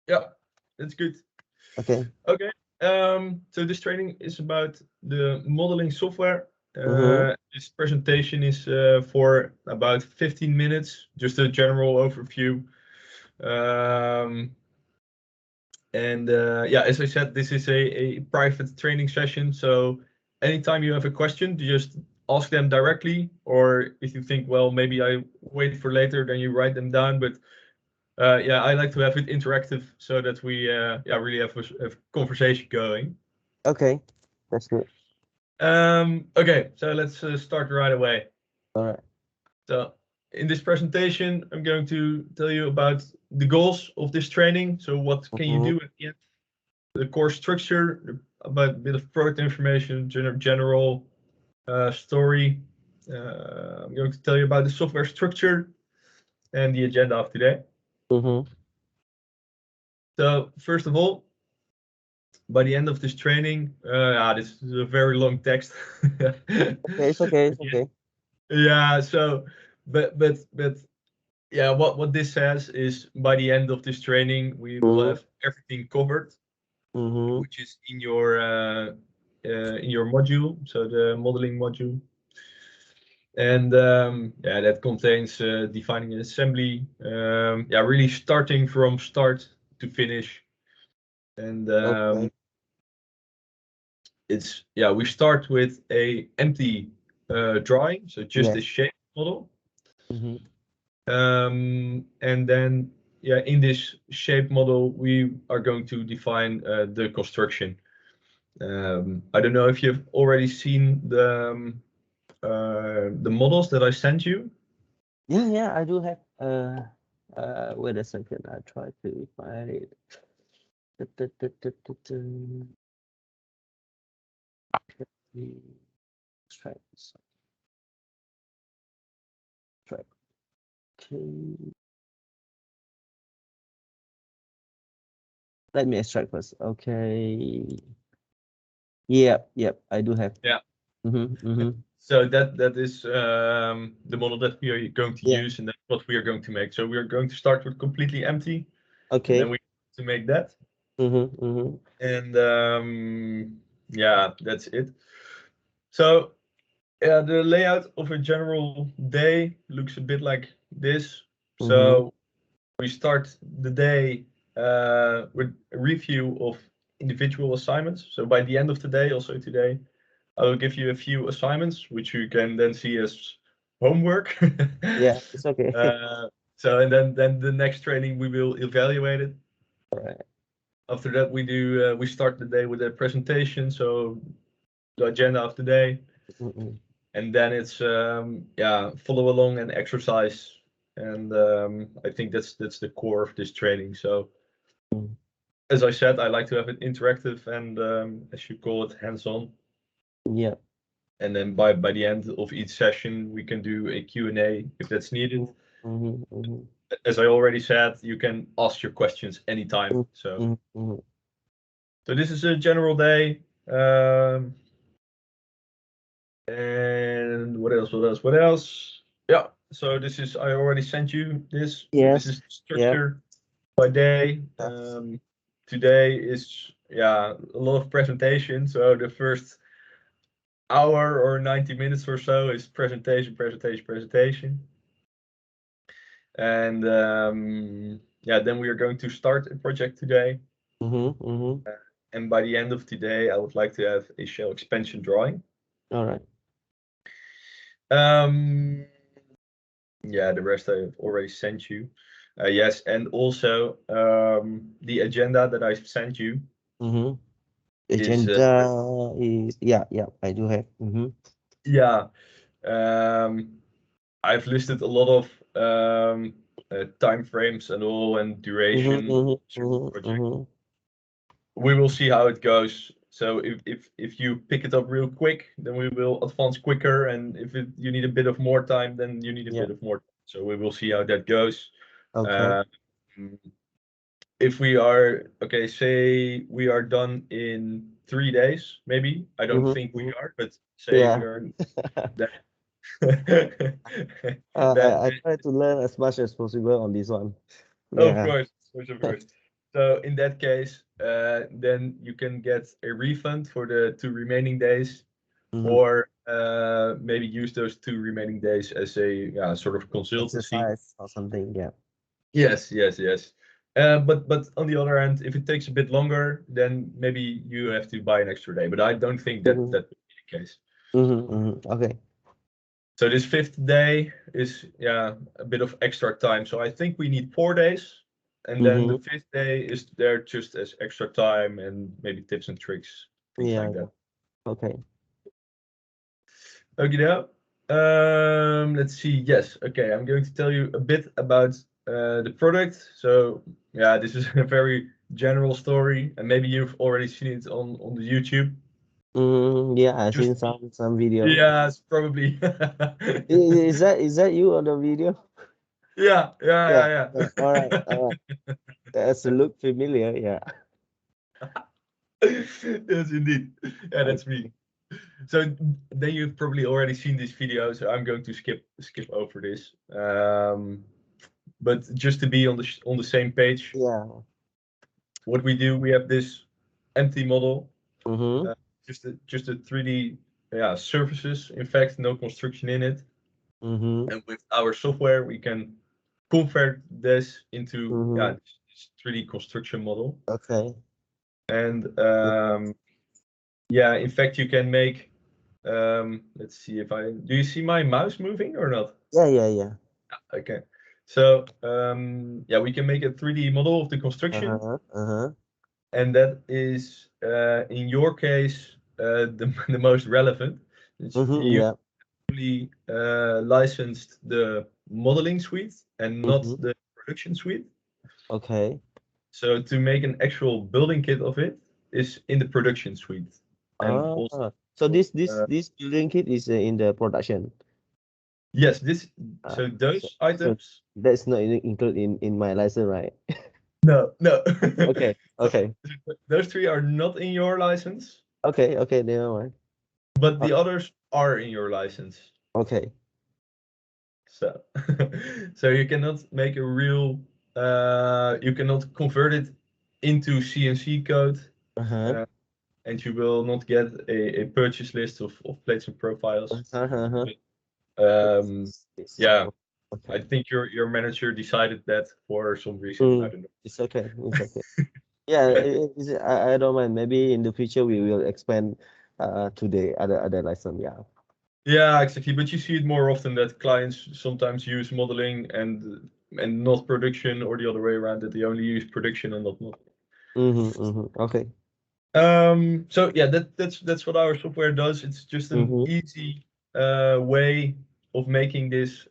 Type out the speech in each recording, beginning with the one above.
Yeah, that's good. Okay. Okay. So this training is about the modeling software. Mm-hmm. This presentation is for about 15 minutes, just a general overview. Um, and yeah, as I said, this is a private training session. So anytime you have a question, you just ask them directly. Or if you think, well, maybe I wait for later, then you write them down. But yeah, I like to have it interactive so that we yeah really have a conversation going. Okay. That's good. Okay, so let's start right away. All right. So in this presentation, I'm going to tell you about the goals of this training. So what can you Mm-hmm. do at the end? The course structure, about a bit of product information, general story. I'm going to tell you about the software structure and the agenda of today. Mm-hmm. So first of all, by the end of this training, this is a very long text. Okay. It's okay. It's okay. Yeah, so but yeah, what this says is by the end of this training, we will Mm-hmm. have everything covered, Mm-hmm. which is in your module, so the modeling module. And yeah, that contains defining an assembly. Yeah, really starting from start to finish. And Okay. it's yeah, we start with a empty drawing, so just a Yes. shape model. Mm-hmm. And then yeah, in this shape model, we are going to define the construction. I don't know if you've already seen the models that I sent you. Yeah. Yeah. I do have. Wait a second. I try to find it. Try this. Try. Okay. Let me extract first. Okay. Yep. Yep. I do have. Yeah. Mm-hmm. Mm-hmm. So that is the model that we are going to Yeah. use, and that's what we are going to make. So we are going to start with completely empty, and then Okay. we to make that. Mm-hmm. Mm-hmm. And yeah, that's it. So yeah, the layout of a general day looks a bit like this. Mm-hmm. So we start the day with a review of individual assignments. So by the end of the day, also today, I will give you a few assignments, which you can then see as homework. Yeah. It's okay. uh, so and then the next training we will evaluate it. All right. After that, we start the day with a presentation. So the agenda of the day, Mm-hmm. and then it's yeah, follow along and exercise. And I think that's the core of this training. So as I said, I like to have it interactive and as you call it, hands-on. Yeah. And then by the end of each session, we can do a Q&A if that's needed. Mm-hmm. Mm-hmm. As I already said, you can ask your questions anytime. So Mm-hmm. Mm-hmm. this is a general day. Um, and what else? What else? What else? Yeah. So this is I already sent you this. So this Yes. is the Yep. structure by day. Yes. Today is yeah a lot of presentation. So the first hour or 90 minutes or so is presentation, presentation, presentation. And yeah, then we are going to start a project today. Mm-hmm. Mm-hmm. And by the end of today, I would like to have a shell expansion drawing. All right. Um, yeah, the rest I've already sent you. Yes, and also the agenda that I sent you Mm-hmm. is Agenda is yeah. Yeah. I do have. Mm-hmm. yeah. Um, I've listed a lot of time frames and all and Mm-hmm. duration Mm-hmm. certain Mm-hmm. project. Mm-hmm. We will see how it goes. So if you pick it up real quick, then we will advance quicker. And if you need a bit of more time, then you need a Yeah. bit of more time. So we will see how that goes. Okay. Uh, if we are okay, say we are done in 3 days, maybe. I don't Mm-hmm. think we Mm-hmm. are, but say we Yeah. are that. that, I try to learn as much as possible on this one. of Yeah. course, of course. So in that case, then you can get a refund for the 2 remaining days, or maybe use those 2 remaining days as a sort of consultancy. Exercise or something. Yeah. Yes, yes, yes. But on the other hand, if it takes a bit longer, then maybe you have to buy an extra day. But I don't think that that would be the case. Okay. So this 5th day is a bit of extra time. So I think we need 4 days, and then the 5th day is there just as extra time and maybe tips and tricks, things Yeah. like that. Okay. Okay, let's see. Yes, okay. I'm going to tell you a bit about the product. So yeah, this is a very general story, and maybe you've already seen it on the YouTube. Yeah, I've seen Just some video. yes, probably. Is that you on the video? Yeah, yeah, Yeah. yeah, Yeah. All right. All right. That's look familiar. Yeah. yeah. Yes, indeed. Yeah, that's me. Okay. So then you've probably already seen this video, so I'm going to skip over this. But just to be on the same page, Yeah. what we do, we have this empty model, Mm-hmm. just a 3D surfaces. In fact, no construction in it. Mm-hmm. And with our software, we can convert this into Mm-hmm. this 3D construction model. Okay. And in fact, you can make. Let's see if I do. You see my mouse moving or not? Yeah. Yeah. Yeah. Okay. So we can make a 3D model of the construction, Uh-huh. Uh-huh. and that is in your case the most relevant. You Yeah. only licensed the modeling suite and not Mm-hmm. the production suite. Okay. So to make an actual building kit of it is in the production suite, and also So this uh, this building kit is in the production. yes, Uh, so so, those so items. that's not included in my license, right? No, no. Okay. So Okay. those 3 are not in your license, Okay. Okay. Never mind. but Uh, the others are in your license. okay. So, so you cannot make a real, you cannot convert it into CNC code, Uh-huh. uh, and you will not get a purchase list of plates and profiles. Uh-huh. But, yeah, I Okay. think your manager decided that for some reason. I don't know. It's okay. It's okay. Yeah, I don't mind. Maybe in the future we will expand to the other license. Yeah. Yeah, exactly. But you see it more often that clients sometimes use modeling and not production, or the other way around, that they only use production and not modeling. Okay. So yeah, that's what our software does. It's just an easy way of making this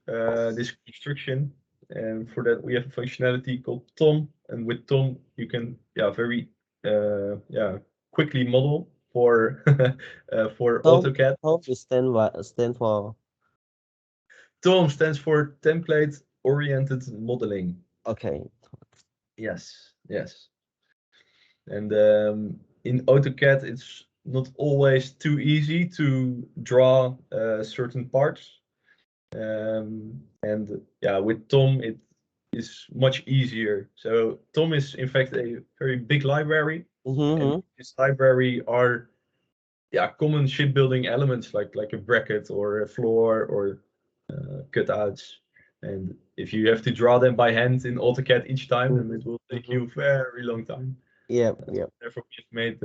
construction, and for that we have a functionality called Tom, and with Tom you can very quickly model for for AutoCAD. Tom is stand for. Tom stands for template oriented modeling. Okay. Yes, yes. And in AutoCAD, it's not always too easy to draw certain parts. And with Tom, it is much easier. So Tom is in fact a very big library, and in this library are common shipbuilding elements like a bracket or a floor or cutouts. And if you have to draw them by hand in AutoCAD each time, then it will take you a very long time. Yep. Yep. Therefore, we've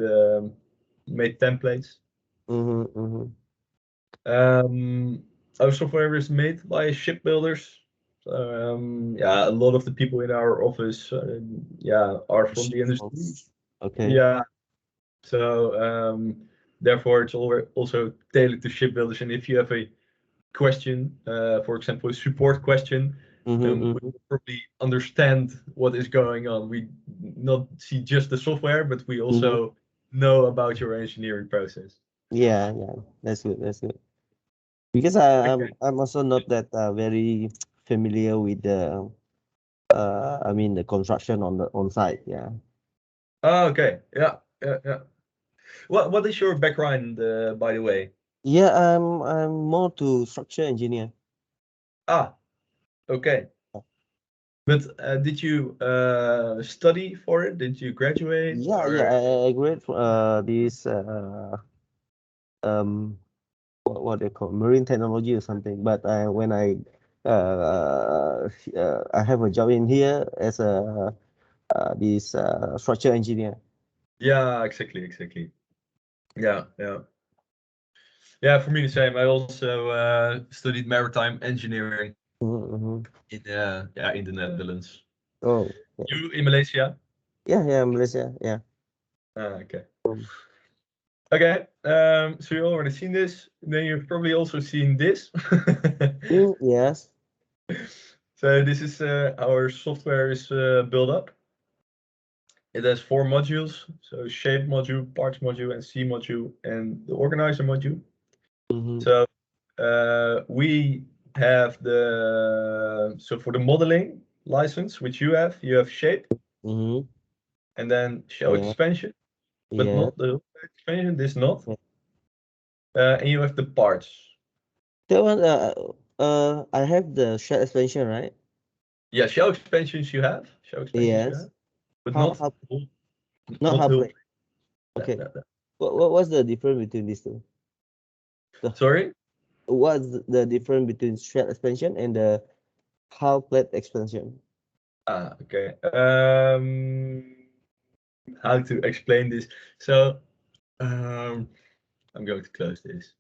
made templates. Our software is made by shipbuilders. A lot of the people in our office, are from the industry. Okay. Yeah, so therefore it's also tailored to shipbuilders. And if you have a question, for example, a support question, then we will probably understand what is going on. We not see just the software, but we also know about your engineering process. Yeah. Yeah. That's good. That's good. Because Okay. I'm also not that very familiar with the I mean the construction on site. Yeah. Oh, okay. Yeah. Yeah. Yeah. What is your background, by the way? Yeah. I'm more to structure engineer. Ah, okay. But did you study for it? Did you graduate? Yeah, Or I grade this um what they call marine technology or something. But when I have a job in here as a this structural engineer. yeah, exactly. Yeah, yeah. Yeah, for me the same. I also studied maritime engineering Mm-hmm. in the Netherlands. Oh, You in Malaysia? yeah, Malaysia, yeah. Okay. Um, Okay. So you already seen this. Then you've probably also seen this. yes. So this is our software is built up. It has 4 modules. So shape module, parts module, and C module, and the organizer module. Mm-hmm. So we have so for the modeling license, which you have shape, Mm-hmm. and then shell Yeah, expansion, but yeah. not the expansion. This not, Yeah. and you have the parts. That one, I have the shared expansion, right? Yeah, shell expansions you Yes. have, but How not how whole, not not how whole. play? Okay. What's the difference between these two? The Sorry. what's the difference between shared expansion and the half plate expansion? Okay. How to explain this? So um, I'm going to close this.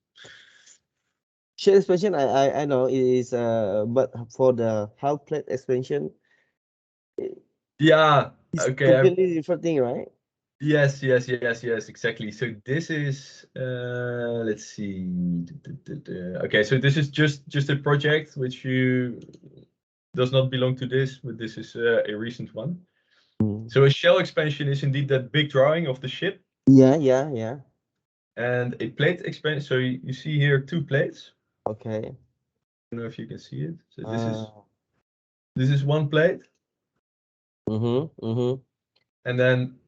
Shared expansion, I know it is but for the half plate expansion, Yeah. it's Okay. completely different thing, right? Yes, exactly. So this is let's see. Okay, so this is just a project which you does not belong to this, but this is a recent one. Mm. So a shell expansion is indeed that big drawing of the ship, Yeah. and a plate expansion. So you see here 2 plates. Okay. I don't know if you can see it. So Uh. this is 1 plate, Mm-hmm. and then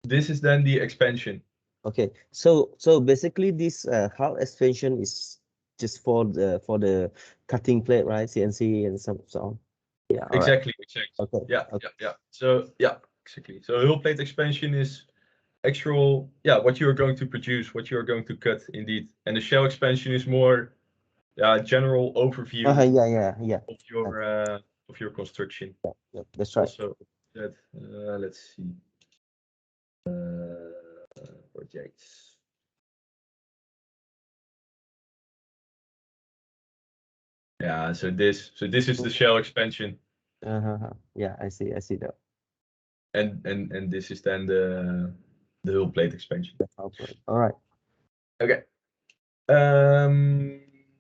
this is then the expansion. Okay. So basically, this half expansion is just for the cutting plate, right? CNC and so on. Yeah. All right. Exactly. Okay. Okay. Yeah. So yeah, exactly. So hull plate expansion is actual, yeah, what you are going to produce, what you are going to cut, indeed. And the shell expansion is more general overview Yeah. of Uh, your construction. yeah. That's right. Also, that let's see, projects. Yeah, so this is the shell expansion, Yeah. I see that. and this is then the hull plate expansion. The half plate. All right. Okay.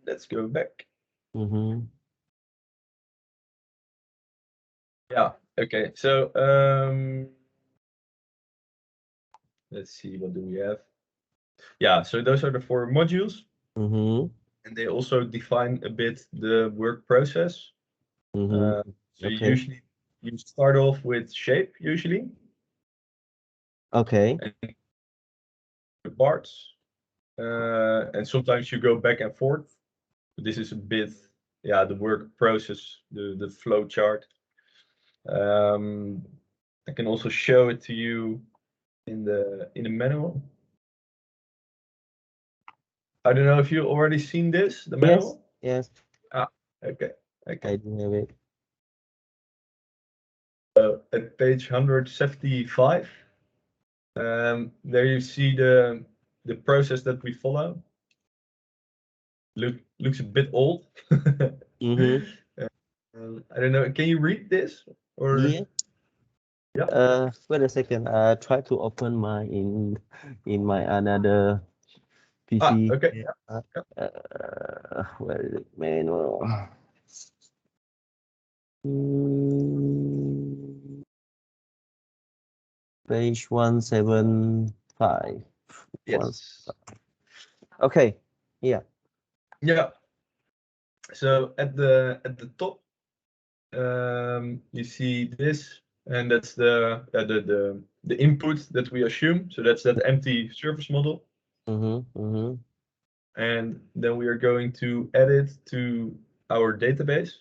Let's go back. Mm-hmm. Yeah. Okay. So let's see, what do we have? Yeah. So those are the 4 modules, Mm-hmm. and they also define a bit the work process. Mm-hmm. Uh, so Okay. usually you start off with shape, usually, Okay. and the parts, and sometimes you go back and forth. This is a bit, yeah, the work process, the flow chart. Um, I can also show it to you in the manual. I don't know if you already seen this, the Yes. manual. Yes. Ah, okay, I do have it. At page 175, there you see the process that we follow. Looks a bit old. Mm-hmm. I don't know. Can you read this or Yeah. yeah? Wait a second. Try to open my in my another PC. Okay. Yeah. Yeah. Where is it? Manual. Mm, page 175. One. Yes. Okay. Yeah. Yeah. So at the top, you see this, and that's the input that we assume. So that's that empty surface model, Mm-hmm. and then we are going to add it to our database.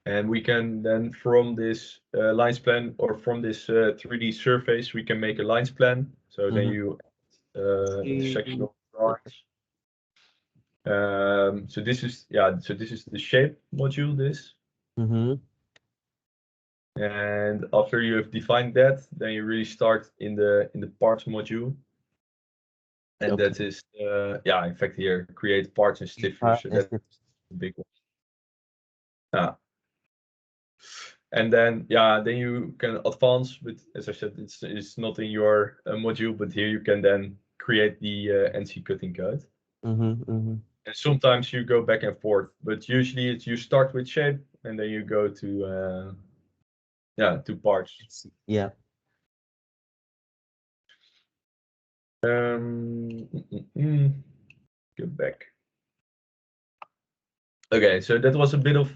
And we can then, from this lines plan or from this 3D surface, we can make a lines plan. So then you intersectional drawings. So this is the shape module. And after you have defined that, then you really start in the parts module. And that is in fact here create parts and stiffers. So that's the big one. And then you can advance with, as I said, it's not in your module, but here you can then create the NC cutting code. And sometimes you go back and forth, but usually it's you start with shape and then you go to parts. Yeah. Go back. Okay, so that was a bit of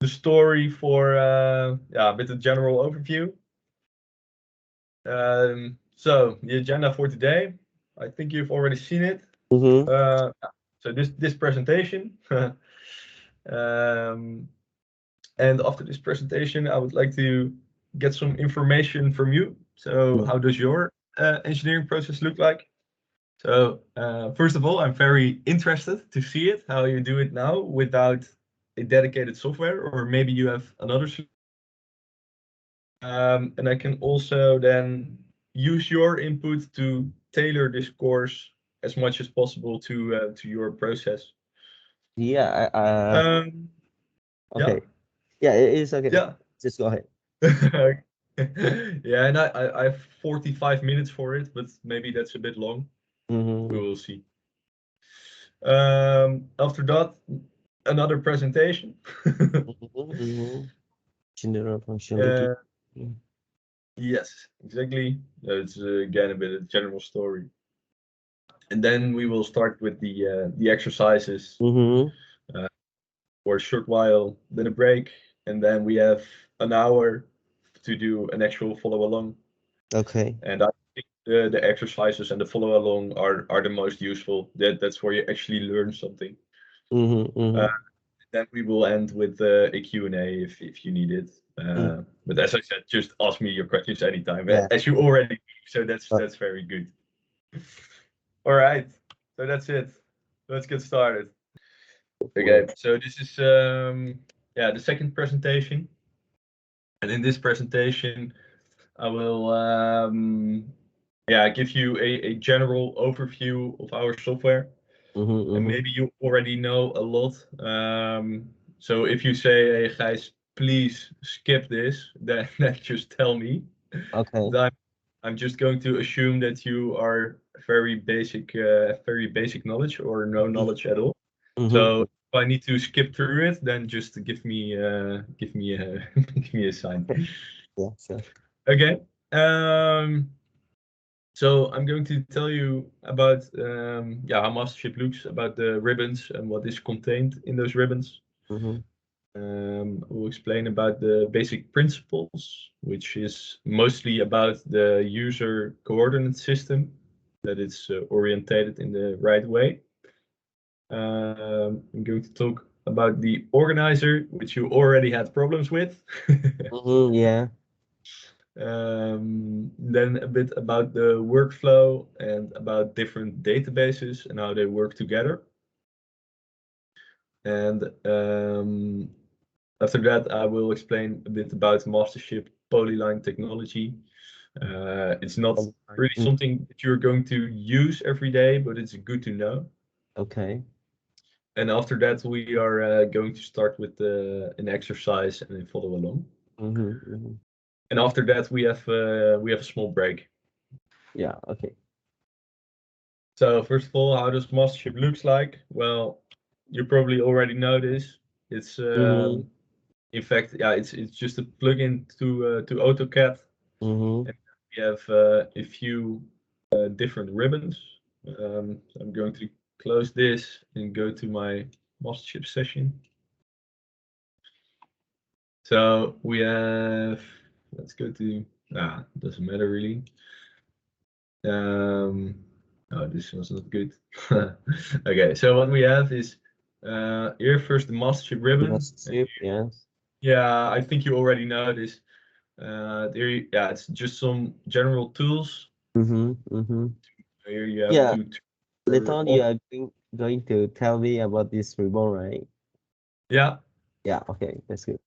the story for a bit of general overview. So the agenda for today, I think you've already seen it. So this presentation, and after this presentation, I would like to get some information from you. So how does your engineering process look like? So first of all, I'm very interested to see it, how you do it now without a dedicated software, or maybe you have another solution. And I can also then use your input to tailor this course as much as possible to your process. Yeah. Okay. Yeah, it is okay. Yeah, just go ahead. Yeah, and I have 45 minutes for it, but maybe that's a bit long. We will see. After that, another presentation. General functionality. Yes, exactly. It's again a bit of a general story. And then we will start with the exercises for a short while, then a break, and then we have an hour to do an actual follow along. Okay. And I think the exercises and the follow along are the most useful. That's where you actually learn something. Then we will end with a Q&A if you need it. But as I said, just ask me your questions anytime, as you already do. So that's very good. All right, so that's it. Let's get started. Okay, so this is the second presentation, and in this presentation, I will give you a general overview of our software. And maybe you already know a lot. So if you say, "Hey, guys, please skip this," then just tell me. Okay. I'm just going to assume that you are very basic knowledge or no knowledge at all. So if I need to skip through it, then just give me give me a sign. Yeah, sure. Okay. So I'm going to tell you about how mastership looks, about the ribbons and what is contained in those ribbons. We'll explain about the basic principles, which is mostly about the user coordinate system, that it's orientated in the right way. I'm going to talk about the organizer, which you already had problems with. Yeah. Then a bit about the workflow and about different databases and how they work together. And after that, I will explain a bit about mastership polyline technology. It's not really something that you're going to use every day, but it's good to know. Okay. And after that, we are going to start with an exercise and a follow along. And after that, we have a small break. Yeah. Okay. So first of all, how does mastership looks like? Well, you probably already know this. It's in fact, it's just a plugin to AutoCAD. And we have a few different ribbons. So I'm going to close this and go to my mastership session. So we have, let's go to, doesn't matter really. Oh, this was not good. Okay, so what we have is here first the mastership ribbon. Mastership, yes. Yeah, I think you already know this. Yeah, it's just some general tools. Here you have Yeah. to Later on, you are going to tell me about this ribbon, right? Yeah. Yeah. Okay, that's good.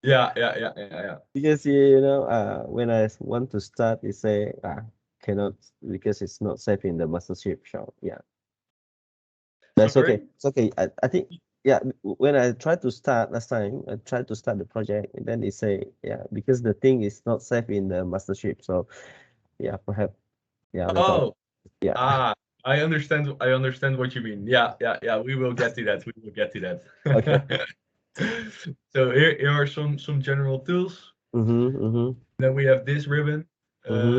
Yeah. Because you know, when I want to start, it say cannot because it's not safe in the mastership shop. Yeah, that's okay. Sorry? It's okay. I think yeah. When I tried to start last time, I tried to start the project, and then it say because the thing is not safe in the mastership. So yeah, perhaps later on. Oh, Yeah. I understand what you mean. Yeah. We will get to that. We will get to Okay. that. So here are some general tools. Then we have this ribbon,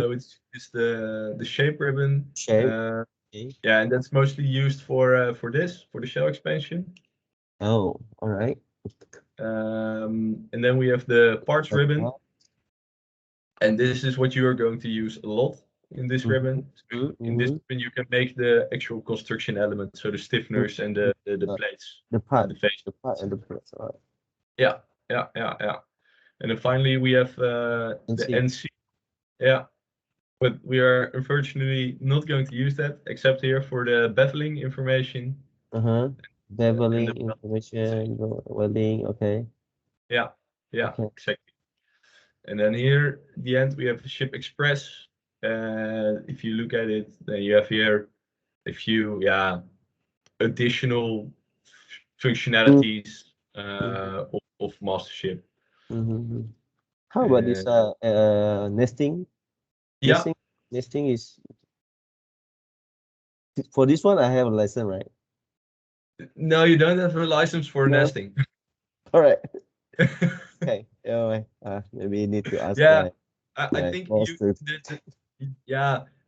which is the shape ribbon. Shape. Okay. Yeah, and that's mostly used for the shell expansion. Oh, all right. And then we have the parts ribbon, and this is what you are going to use a lot in this ribbon. In this ribbon, you can make the actual construction elements, so the stiffeners and the plates, The part, the face. the part and the plates. All right. Yeah. And then finally we have the NC. Yeah, but we are unfortunately not going to use that except here for the beveling information. Beveling and information, welding. Okay. Yeah, Okay. exactly. And then here, at the end, we have the ship express. If you look at it, then you have here a few, additional functionalities of Mastership. How about this nesting? Yeah. Nesting is for this one I have a license, right? No, you don't have a license for No. nesting. All right. Okay. Maybe you need to ask Yeah, my I think boss to.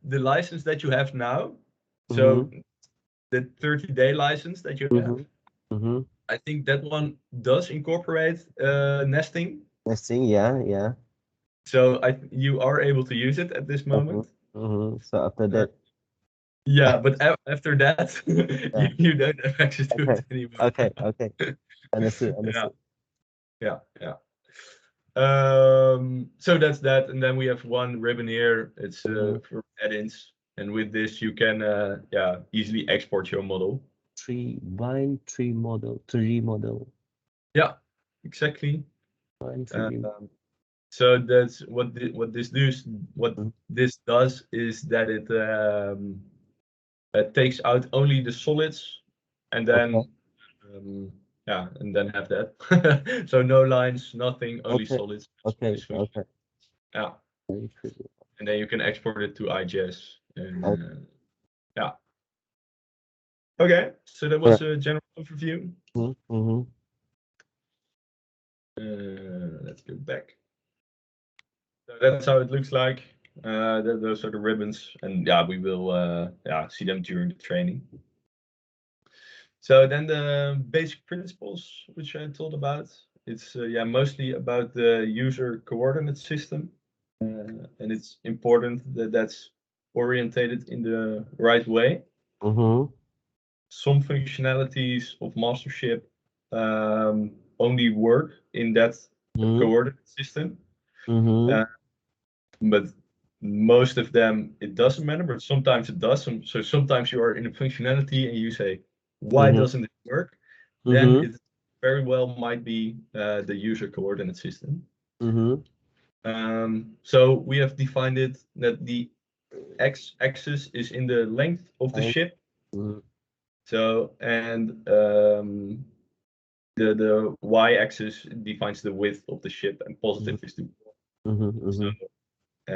the license that you have now, so the 30-day license that you have, I think that one does incorporate nesting. Nesting, yeah. So you are able to use it at this moment. So after that, Yeah, but after that, yeah. you don't have access to it anymore. Okay. Understood. Yeah. So that's that, and then we have one ribbon here. It's for add-ins, and with this you can easily export your model. 3 model, 3D model. Yeah, exactly. Bind 3D. So that's what this does. What this does is that it takes out only the solids, and then and then have that. So no lines, nothing, only solids. Okay. Yeah. And then you can export it to IGS. And yeah. Okay, so that was a general overview. Let's go back. So that's how it looks like. Those are the ribbons, and we will see them during the training. So then the basic principles, which I told about, it's mostly about the user coordinate system, and it's important that that's orientated in the right way. Some functionalities of Mastership only work in that coordinate system, but most of them it doesn't matter. But sometimes it does. So sometimes you are in a functionality and you say, "Why doesn't it work?" Then it very well might be the user coordinate system. So we have defined it that the x-axis is in the length of the ship. So and the y-axis defines the width of the ship, and positive is the so,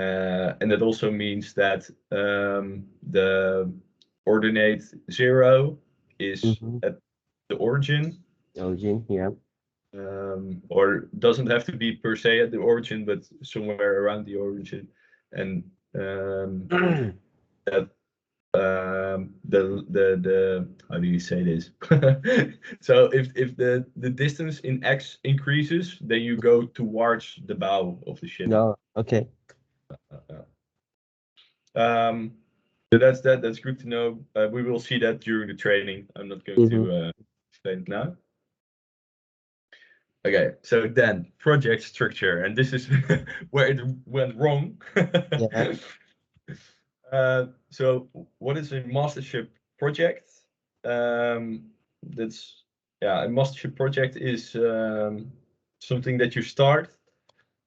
and that also means that the ordinate 0 is at the origin. Yeah. Or doesn't have to be per se at the origin, but somewhere around the origin, and that the how do you say this? So if the distance in x increases, then you go towards the bow of the ship. No. Okay. So that's good to know. We will see that during the training. I'm not going to explain it now. Okay, so then project structure, and this is where it went wrong. Yeah. So what is a mastership project? That's a mastership project is something that you start,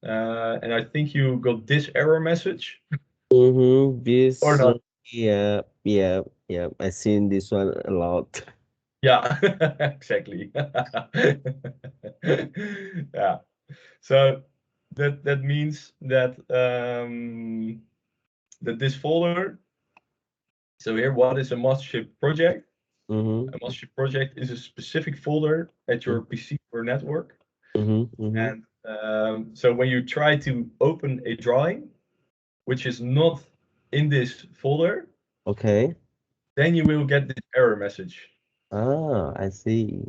and I think you got this error message or This. not? Yeah. Yeah. Yeah. I've seen this one a lot. Yeah, exactly. Yeah. So that means that that this folder. So here, what is a mastership project? Mm-hmm. A mastership project is a specific folder at your PC or network. Mm-hmm. Mm-hmm. And so when you try to open a drawing, which is not in this folder, Okay. then you will get this error message. Ah, I see.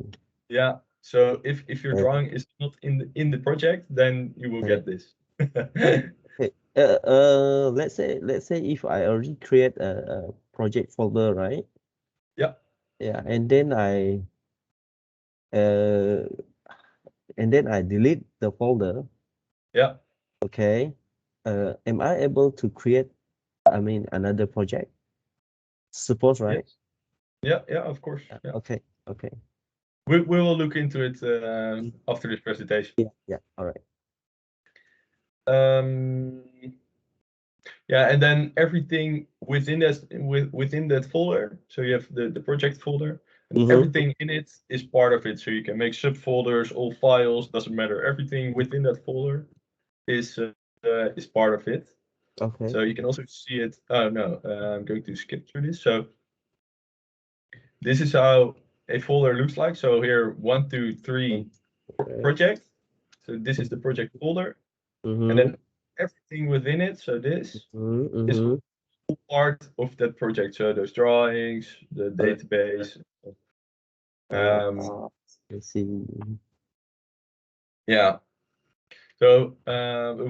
Yeah. So if your Okay. drawing is not in the project, then you will Okay. get this. Okay. Let's say if I already create a project folder, right? Yeah. Yeah, uh and then I delete the folder. Yeah. Okay. Am I able to create, I mean, another project? Suppose, right? Yes. Yeah. Yeah. Of course. Yeah. Yeah. Okay. Okay. We will look into it Mm. after this presentation. Yeah. Yeah. All right. Um, yeah, and then everything within that folder. So you have the project folder, and Mm-hmm. everything in it is part of it. So you can make subfolders, all files, doesn't matter. Everything within that folder is part of it. Okay. So you can also see it. Oh no, I'm going to skip through this. So this is how a folder looks like. So here, 1, 2, 3 Okay. project. So this is the project folder, and Mm-hmm. then everything within it. So this Mm-hmm. is Mm-hmm. part of that project. So those drawings, the All right. database. Um, Uh, I see. yeah. So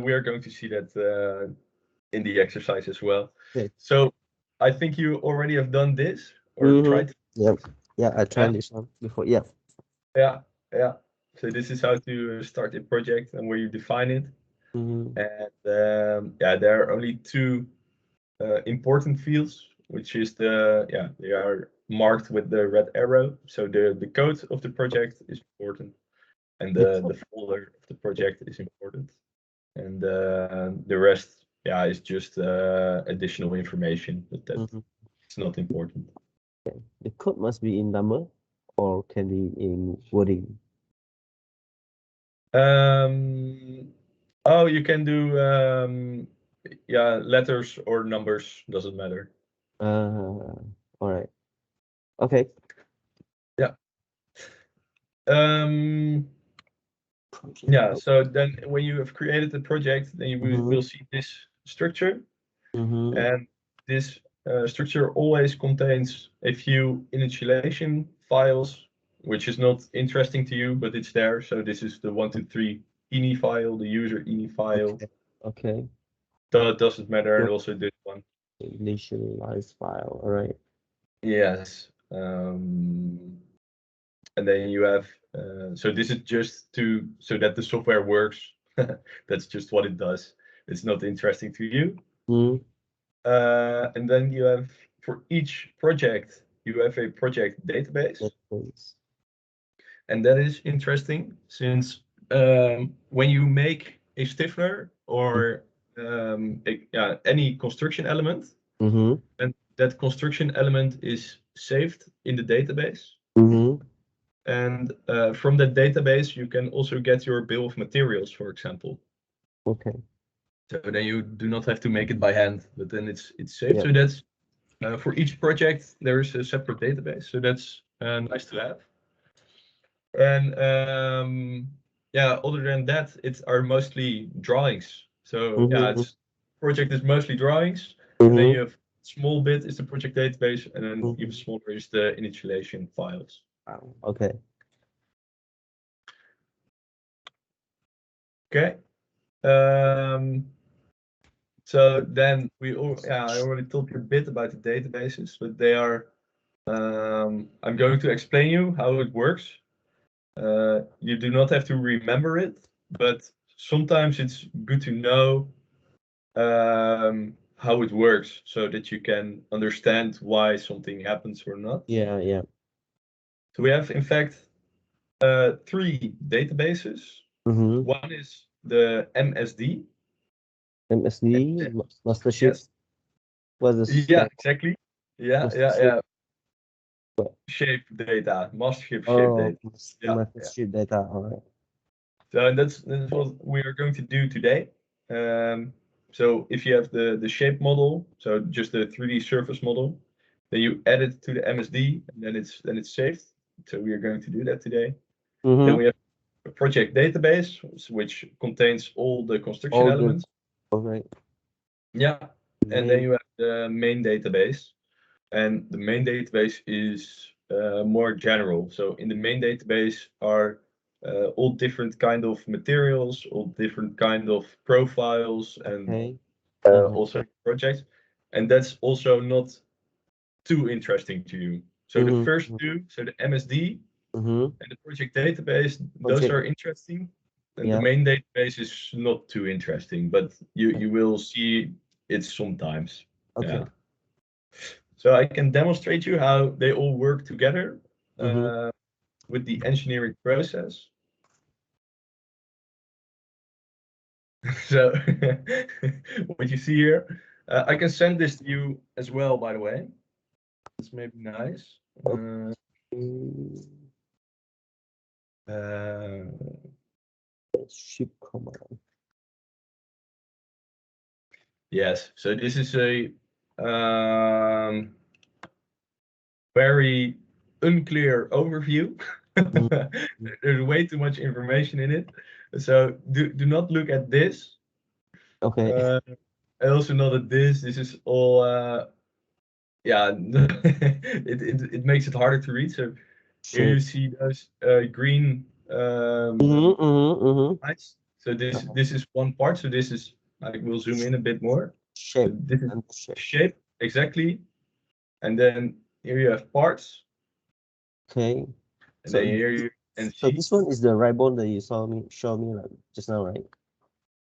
we are going to see that in the exercise as well. Okay. So I think you already have done this or Mm-hmm. tried. Yeah. Yeah, I Yeah. tried this one before. Yeah. Yeah. Yeah. So this is how to start a project and where you define it. Mm-hmm. And yeah, there are only two important fields, which is they are marked with the red arrow. So the code of the project is important, and The the code. folder of the project is important, and the rest, is just additional information, but Mm-hmm. it's not important. Okay. The code must be in number or can be in wording. Oh, you can do letters or numbers, doesn't matter. All right. Okay. Yeah. Um, Project. Yeah, so then when you have created the project, then you Mm-hmm. will see this structure. Mm-hmm. And this structure always contains a few initialization files, which is not interesting to you, but it's there. So this is the 123 ini file, the user ini file. Okay. Okay. That doesn't matter, and Your also this one. initialized file. All right. Yes. And then you have, so this is just so that the software works. That's just what it does. It's not interesting to you. Mm. And then you have, for each project, you have a project database. Database. And that is interesting since when you make a stiffener or any construction element, Mm-hmm. and that construction element is saved in the database. Mm-hmm. And from that database, you can also get your bill of materials, for example. Okay. So then you do not have to make it by hand, but then it's saved. Yeah. So that's for each project, there is a separate database. So that's nice to have. And other than that, it's are mostly drawings. So yeah, Mm-hmm. it's project is mostly drawings, and then Mm-hmm. you have small bit is the project database, and then even Mm-hmm. smaller is the initialization files. Wow. Okay. Okay. Um, so then I already told you a bit about the databases, but they are. I'm going to explain you how it works. You do not have to remember it, but sometimes it's good to know how it works so that you can understand why something happens or not. Yeah, yeah. So we have, in fact, 3 databases. Mm-hmm. One is the MSD. MSD, mastership. Yes. What's the Yeah, exactly. mastership? Shape data, mastership shape Oh, data. Yeah. mastership data. All right. So that's what we are going to do today. So if you have the shape model, so just the 3D surface model, then you add it to the MSD, and then it's saved. So we are going to do that today. Then Mm-hmm. we have a project database, which contains all the construction All the, elements. all right. Yeah. And then Main. you have the main database. And the main database is more general. So in the main database are all different kind of materials, all different kind of profiles, and Okay. Uh-huh. also projects. And that's also not too interesting to you. So the first Mm-hmm. two, so the MSD Mm-hmm. and the project database, those Project. are interesting. And the Yeah. main database is not too interesting, but you will see it sometimes. Okay. Yeah. So I can demonstrate you how they all work together Mm-hmm. with the engineering process. So what you see here, I can send this to you as well, by the way. It's maybe nice. Uh, Ship command. yes, so this is a very unclear overview. Mm-hmm. There's way too much information in it. So do not look at this. Okay. And also not at this. This is all yeah, it makes it harder to read. So here you Shape. see those green Mm-hmm. Mm-hmm. Mm-hmm. lights. So this is one part. So this is, I will zoom in a bit more. So Shape this is and shape. shape exactly, and then here you have parts, Okay. and So then here you can so see. this one is the ribbon that you show me like just now, right?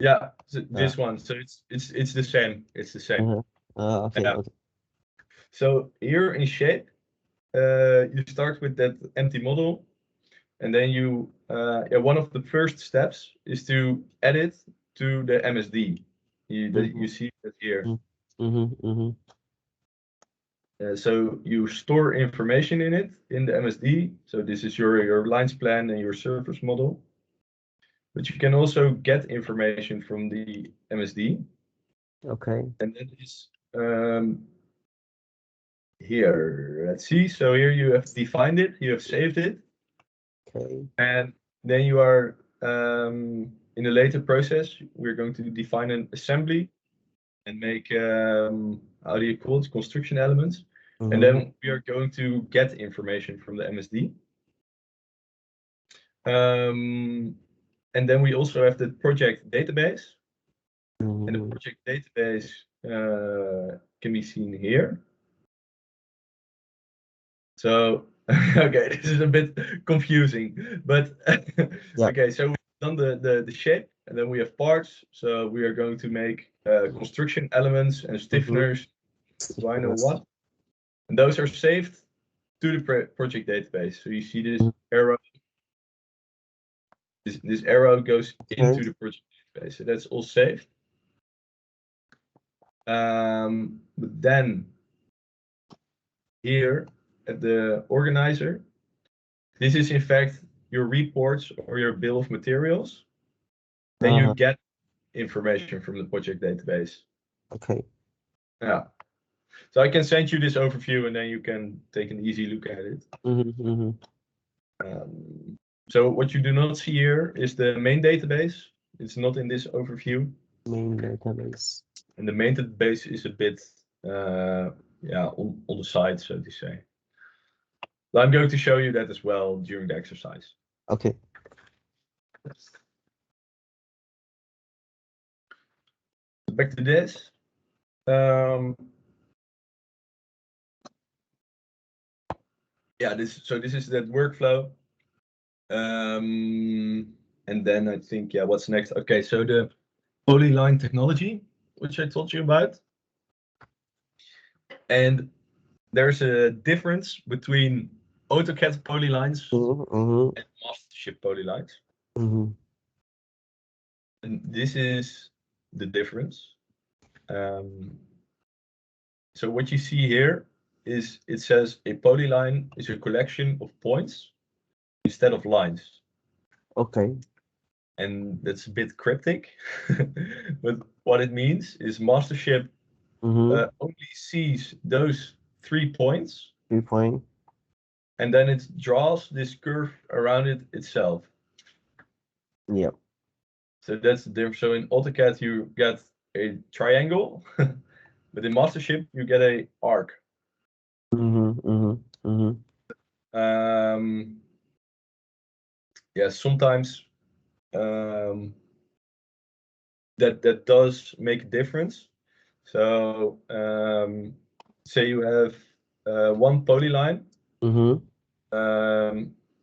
Yeah, so Uh, this one. So it's the same. It's the same. uh-huh. Okay, Yeah. okay. So here in shape, you start with that empty model. And then you, yeah, one of the first steps is to add it to the MSD. You Mm-hmm. see that here. Mm-hmm. Mm-hmm. So you store information in it in the MSD. So this is your lines plan and your surface model. But you can also get information from the MSD. Okay. And that is here. Let's see. So here you have defined it, you have saved it. Okay. And then you are in a later process, we're going to define an assembly and make how do you call it, construction elements. And Mm-hmm. then we are going to get information from the MSD. And then we also have the project database. And the Mm-hmm. project database can be seen here. So, okay, this is a bit confusing, but Yeah. okay, so we've done the shape, and then we have parts. So we are going to make construction elements and Mm-hmm. stiffeners, do I know what? And those are saved to the project database. So you see this arrow, this arrow goes Okay. into the project database. So that's all saved. But then here at the organizer, this is in fact your reports or your bill of materials. Then you Uh-huh. get information from the project database. Okay. Yeah. So I can send you this overview and then you can take an easy look at it. Mm-hmm. Mm-hmm. So what you do not see here is the main database. It's not in this overview. Main database. And the main database is a bit yeah, on the side, so to say. But I'm going to show you that as well during the exercise. Okay. Back to this. Yeah, this is that workflow. And then I think, yeah, what's next? Okay, so the polyline technology, which I told you about. And there's a difference between AutoCAD polylines and mastership polylines. And this is the difference. So what you see here is it says a polyline is a collection of points instead of lines. Okay. And that's a bit cryptic, but what it means is mastership only sees those 3 points, 3 point. and then it draws this curve around it itself. Yep. So that's the difference. So in AutoCAD you get a triangle, but in mastership you get a arc. Yeah, sometimes that does make a difference. So say you have one polyline,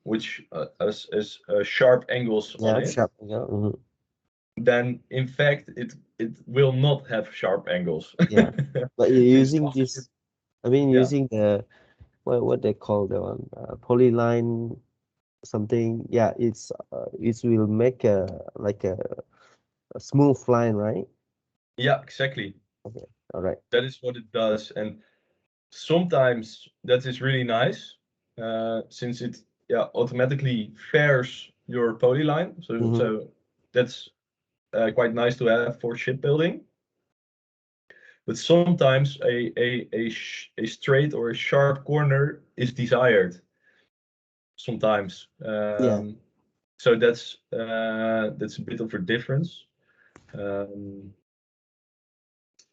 which has sharp angles on Yeah, it. sharp. Yeah. Then in fact it will not have sharp angles. Yeah. But you're Since using this, I mean, yeah. using the what they call the one polyline something. Yeah, it will make a like a smooth line, right? Yeah, exactly. Okay. All right. That is what it does, and sometimes that is really nice, since it automatically fairs your polyline. So that's quite nice to have for shipbuilding. But sometimes a straight or a sharp corner is desired. Sometimes, Yeah. so that's a bit of a difference.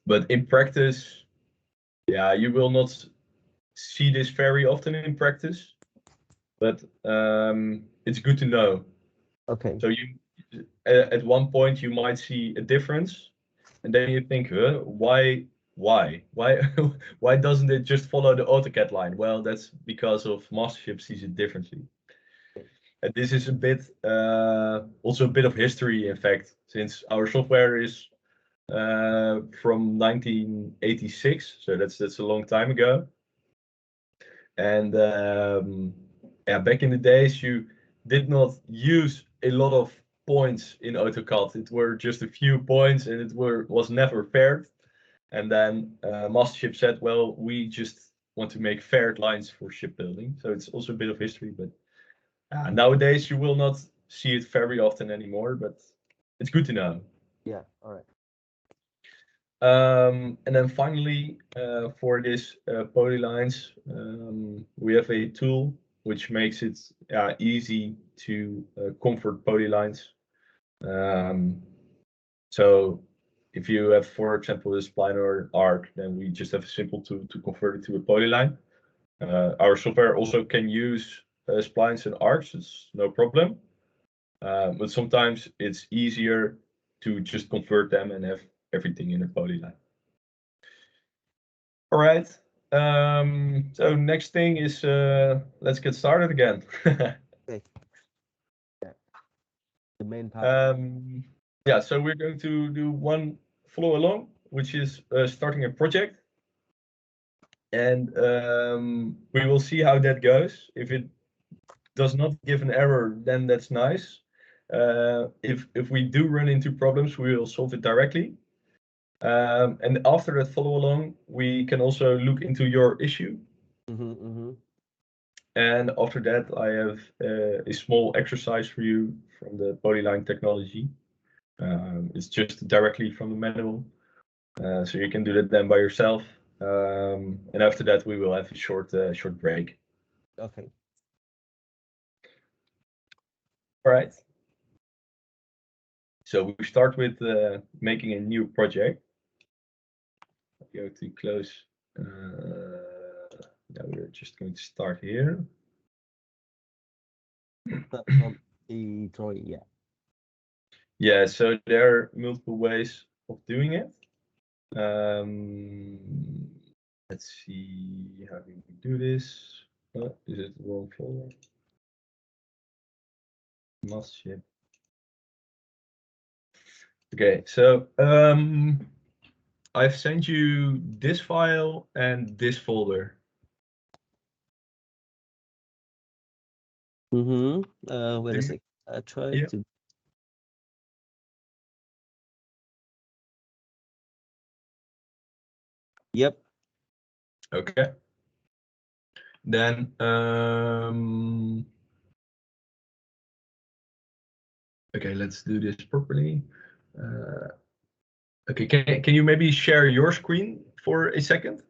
But in practice, yeah, you will not see this very often in practice. But it's good to know. Okay. So you at one point you might see a difference, and then you think, huh, why, why doesn't it just follow the AutoCAD line? Well, that's because of mastership sees it differently. And this is a bit also a bit of history, in fact, since our software is from 1986, so that's a long time ago. And yeah, back in the days, you did not use a lot of points in AutoCAD. It were just a few points, and was never paired. And then Mastership said, well, we just want to make paired lines for shipbuilding. So it's also a bit of history, but nowadays you will not see it very often anymore. But it's good to know. Yeah. All right. And then finally, for this polylines, we have a tool which makes it easy to convert polylines. So if you have, for example, a spline or an arc, then we just have a simple tool to convert it to a polyline. Our software also can use splines and arcs, it's no problem. But sometimes it's easier to just convert them and have everything in a polyline. All right. So next thing is let's get started again. Okay. Yeah. The main part. Yeah, so we're going to do one follow along, which is starting a project. And we will see how that goes. If it does not give an error, then that's nice. If we do run into problems, we will solve it directly. And after that follow along, we can also look into your issue. And after that, I have a small exercise for you from the polyline technology. It's just directly from the manual. So you can do that then by yourself. And after that, we will have a short break. Okay. All right. So we start with making a new project. Go to close. Now we're just going to start here. From the drawing, yeah. Yeah, so there are multiple ways of doing it. Let's see how we do this. Oh, is it the wrong folder? Mastership. Okay, so I've sent you this file and this folder. Wait a sec. I try to. Yep. Okay. Then okay, let's do this properly. Okay, can you maybe share your screen for a second?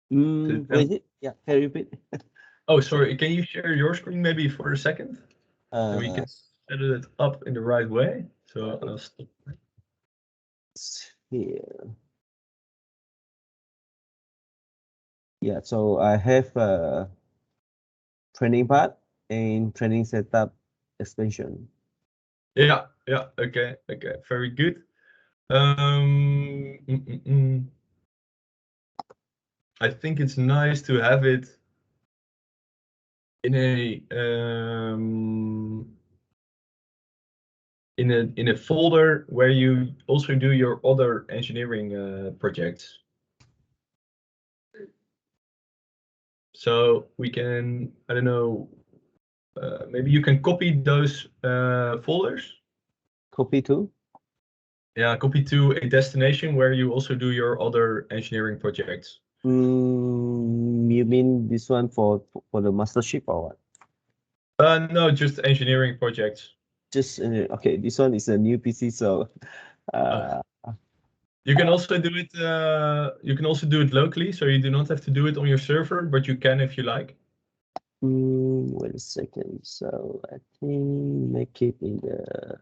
Wait, yeah, can you repeat? Oh, sorry. Can you share your screen maybe for a second? So we can set it up in the right way. So I'll stop. Here. Yeah, so I have a training part and training setup extension. Yeah, okay, very good. I think it's nice to have it in a in a folder where you also do your other engineering projects. So we can, I don't know, maybe you can copy those folders. Copy to? Yeah, copy to a destination where you also do your other engineering projects. You mean this one for the mastership or what? No, just engineering projects. Just okay. This one is a new PC, so you can also do it. You can also do it locally, so you do not have to do it on your server, but you can if you like. Wait a second. So I think make it in the.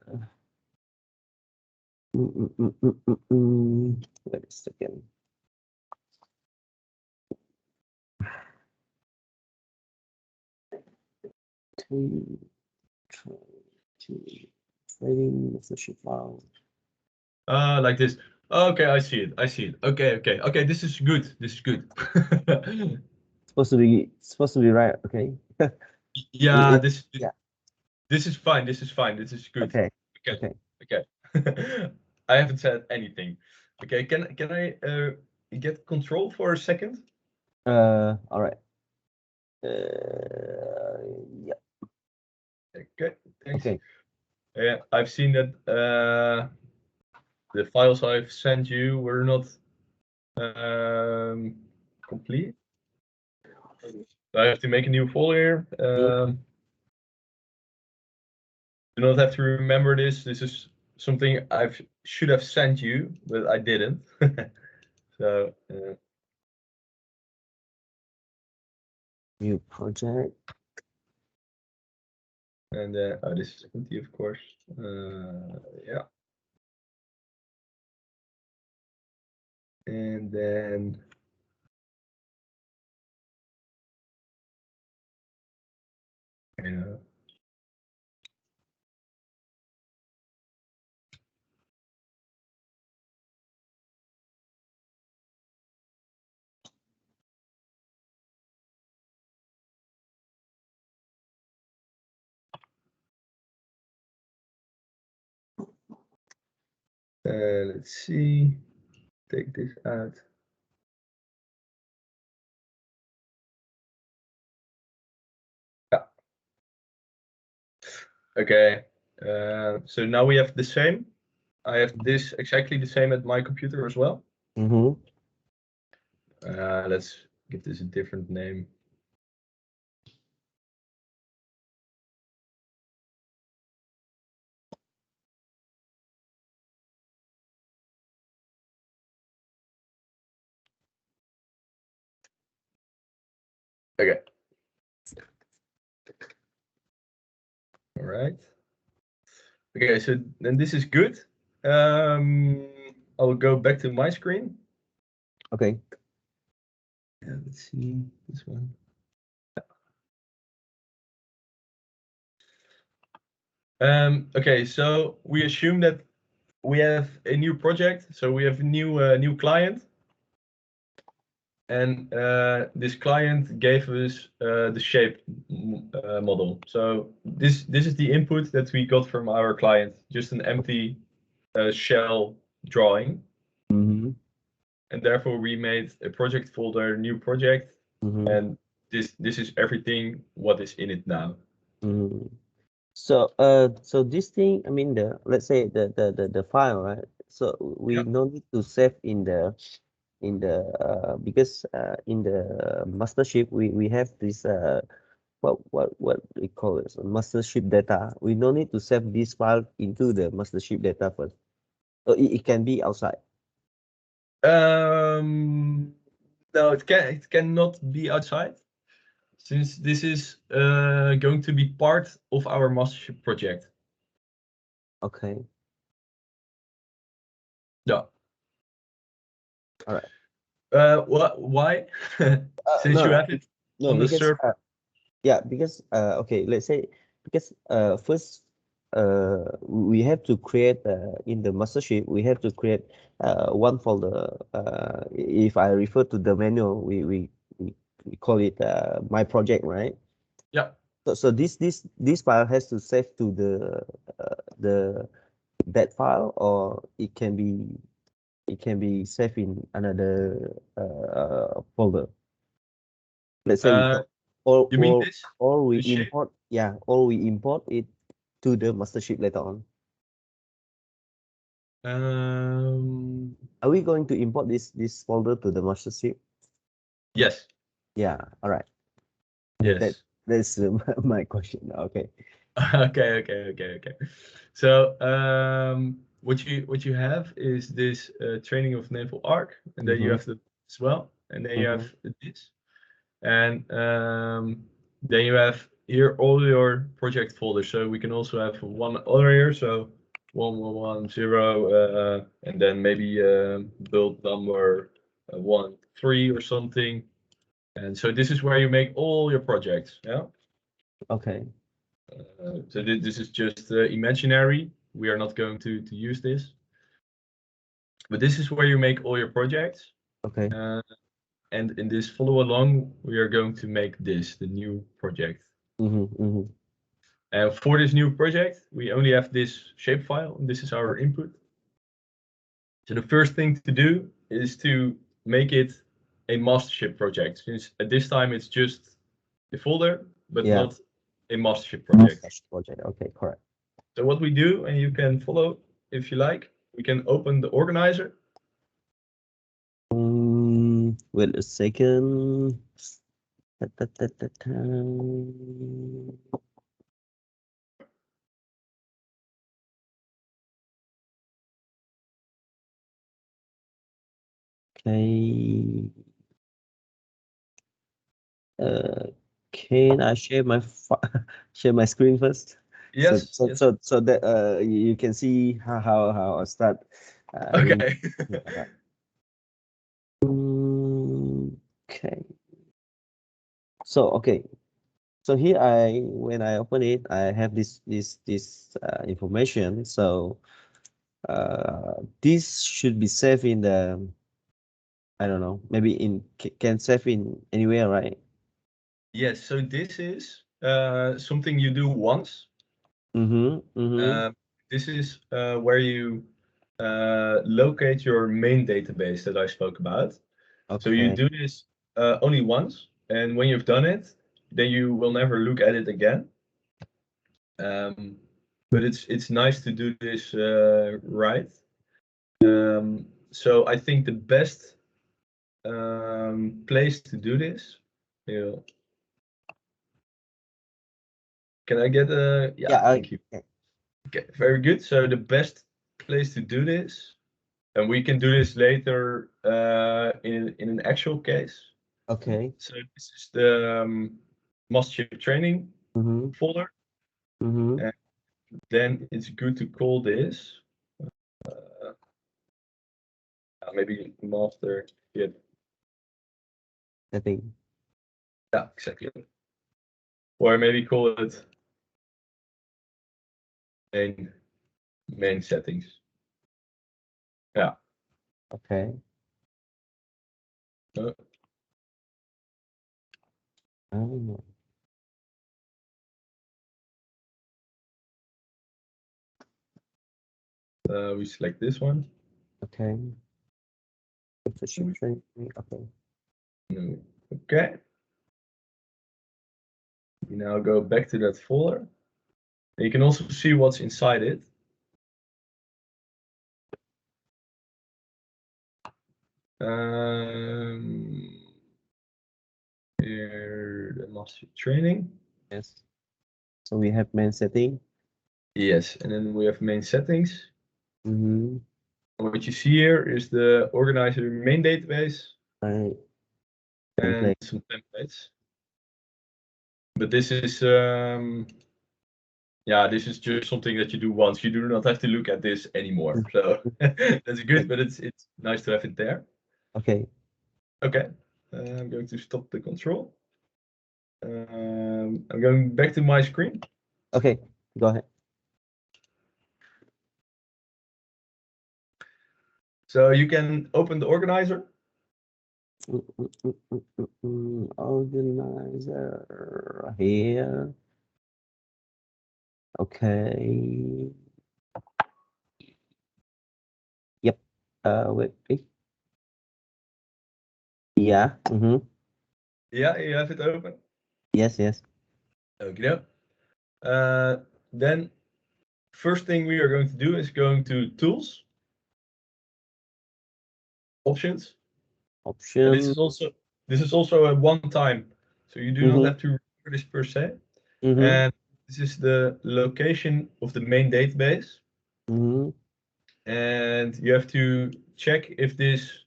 Wait a second. Trading mastership file. Like this. Okay, I see it. Okay. This is good. Supposed to be right. Okay. Yeah, yeah. This is fine. This is good. Okay. I haven't said anything. Okay, can I get control for a second? All right. Yeah. Okay, thanks. Okay. Yeah, I've seen that the files I've sent you were not complete. I have to make a new folder. Do not have to remember this. This is something I should have sent you, but I didn't. So new project. And oh, this is empty, of course. Yeah. And then let's see. Take this out. Yeah. Okay. So now we have the same. I have this exactly the same at my computer as well. Let's give this a different name. Okay. All right. Okay, so then this is good. I'll go back to my screen. Okay. Yeah, let's see this one. Okay, so we assume that we have a new project, so we have a new client, and this client gave us the shape model. So this is the input that we got from our client, just an empty shell drawing. Mm-hmm. And therefore we made a project folder, new project, Mm-hmm. and this is everything what is in it now. Mm-hmm. So so this thing, I mean, let's say the file, right? So we no need to save in the because in the mastership we have this what we call it, so mastership data. We no need to save this file into the mastership data first. So it can be outside. No, it cannot be outside, since this is going to be part of our mastership project. Okay. Yeah. All right. Why? Since No, you have it no, on the because server. yeah, because okay, let's say because first we have to create in the mastership we have to create one folder. If I refer to the manual, we call it my project, right? Yeah. So this file has to save to the that file, or it can be saved in another folder. Let's say You mean this? or we The shape? import, yeah, or we import it to the mastership later on. Are we going to import this folder to the mastership? Yes. Yeah, all right. Yes. That's my question. Okay. Okay. So what you have is this training of naval arc, and then you Mm-hmm. have the as well, and then you Mm-hmm. have this, and then you have here all your project folders. So we can also have one other here. So 1110, and then maybe build number 13 or something. And so this is where you make all your projects. Yeah. Okay. So this is just imaginary. We are not going to use this. But this is where you make all your projects. Okay. And in this follow along, we are going to make this, the new project. Mm-hmm. Mm-hmm. And for this new project, we only have this shapefile, and this is our input. So the first thing to do is to make it a mastership project, since at this time it's just a folder, but Yeah. not a mastership project. Mastership project. Okay, correct. So what we do, and you can follow if you like, we can open the organizer. Wait a second. Ta, ta, ta, ta, ta. Okay. Can I share my share my screen first? So Yes, so yes. so so that you can see how I start. In, Okay. yeah, right. Okay. So okay. So here when I open it, I have this information. So this should be saved in the, I don't know, maybe can save in anywhere, right? Yes, so this is something you do once. Mm-hmm. Mm-hmm. This is where you locate your main database that I spoke about. So you Okay. do this only once, and when you've done it, then you will never look at it again. But it's nice to do this right. So I think the best place to do this. Yeah. Can I get a? Yeah, Yeah. thank you. Okay, very good. So the best place to do this, and we can do this later in an actual case. Okay. So this is the mastership training Mm-hmm. folder, Mm-hmm. and then it's good to call this maybe master. Yeah, I think. yeah, exactly. Or maybe call it main settings. Yeah. Okay. Uh, Oh, We select this one. okay. Training. Okay. Okay. We now go back to that folder. And you can also see what's inside it. Here, the master training. Yes. So we have main setting. Yes, and then we have main settings. Mm-hmm. What you see here is the organizer main database Right. and some templates. But this is yeah, this is just something that you do once. You do not have to look at this anymore. So that's good, but it's nice to have it there. Okay. Okay, I'm going to stop the control. I'm going back to my screen. Okay, go ahead. So you can open the organizer. Organizer here. Okay. Yep. Wait. Yeah. Mm-hmm. Yeah, you have it open. Yes. Yes. Okay. Then first thing we are going to do is going to tools, options. And Option. this is also a one time, so you do not have to remember this per se. And this is the location of the main database. And you have to check if this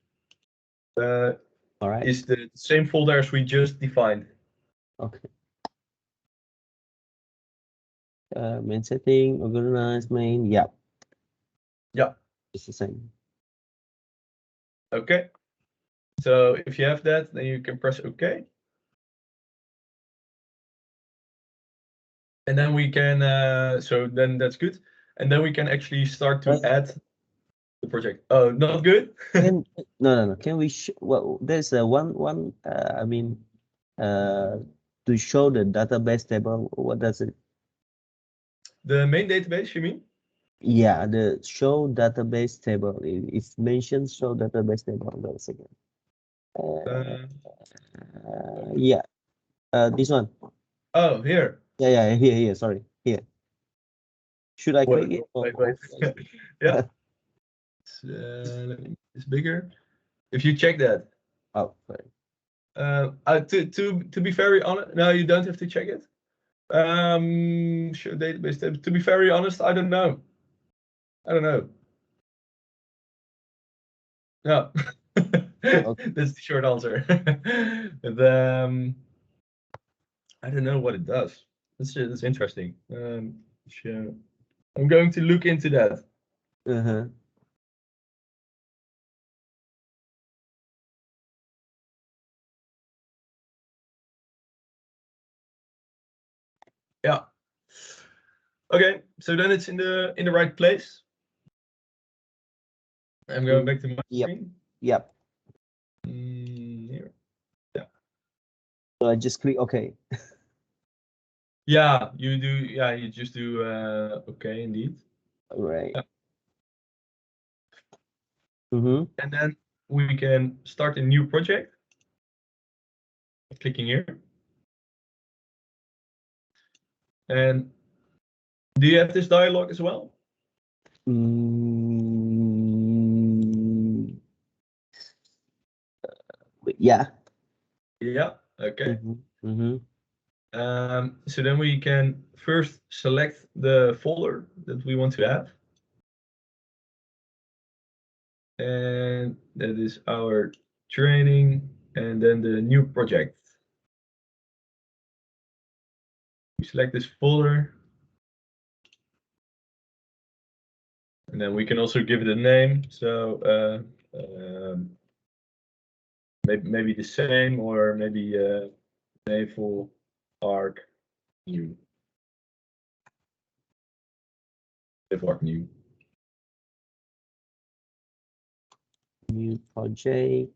All right. is the same folder as we just defined. Okay. Main setting, organize main. Yeah. Yeah. It's the same. Okay. So if you have that, then you can press OK. And then we can, so then that's good. And then we can actually start to add the project. Oh, not good? No. Can we, well, there's a one, I mean, to show the database table, what does it? The main database, you mean? Yeah, the show database table. It mentions show database table. Wait a second. Yeah. This one. Oh, here. Yeah. Here. Sorry. Here. Should I click it? Wait. Yeah. It's bigger. If you check that. Oh, sorry. To be very honest, no, you don't have to check it. Show database table. To be very honest, I don't know. No. That's the short answer. I don't know what it does. That's interesting. Show. I'm going to look into that. Yeah. Okay, so then it's in the right place. I'm going back to my screen. Yep. Here. Yeah. So I just click OK. Yeah, you do. Yeah, you just do OK indeed. All right. Yeah. And then we can start a new project. Clicking here. And do you have this dialog as well? Yeah. Yeah. Okay. So then we can first select the folder that we want to have. And that is our training and then the new project. We select this folder. And then we can also give it a name. So maybe the same, or maybe naval arc new. Naval arc new. New project.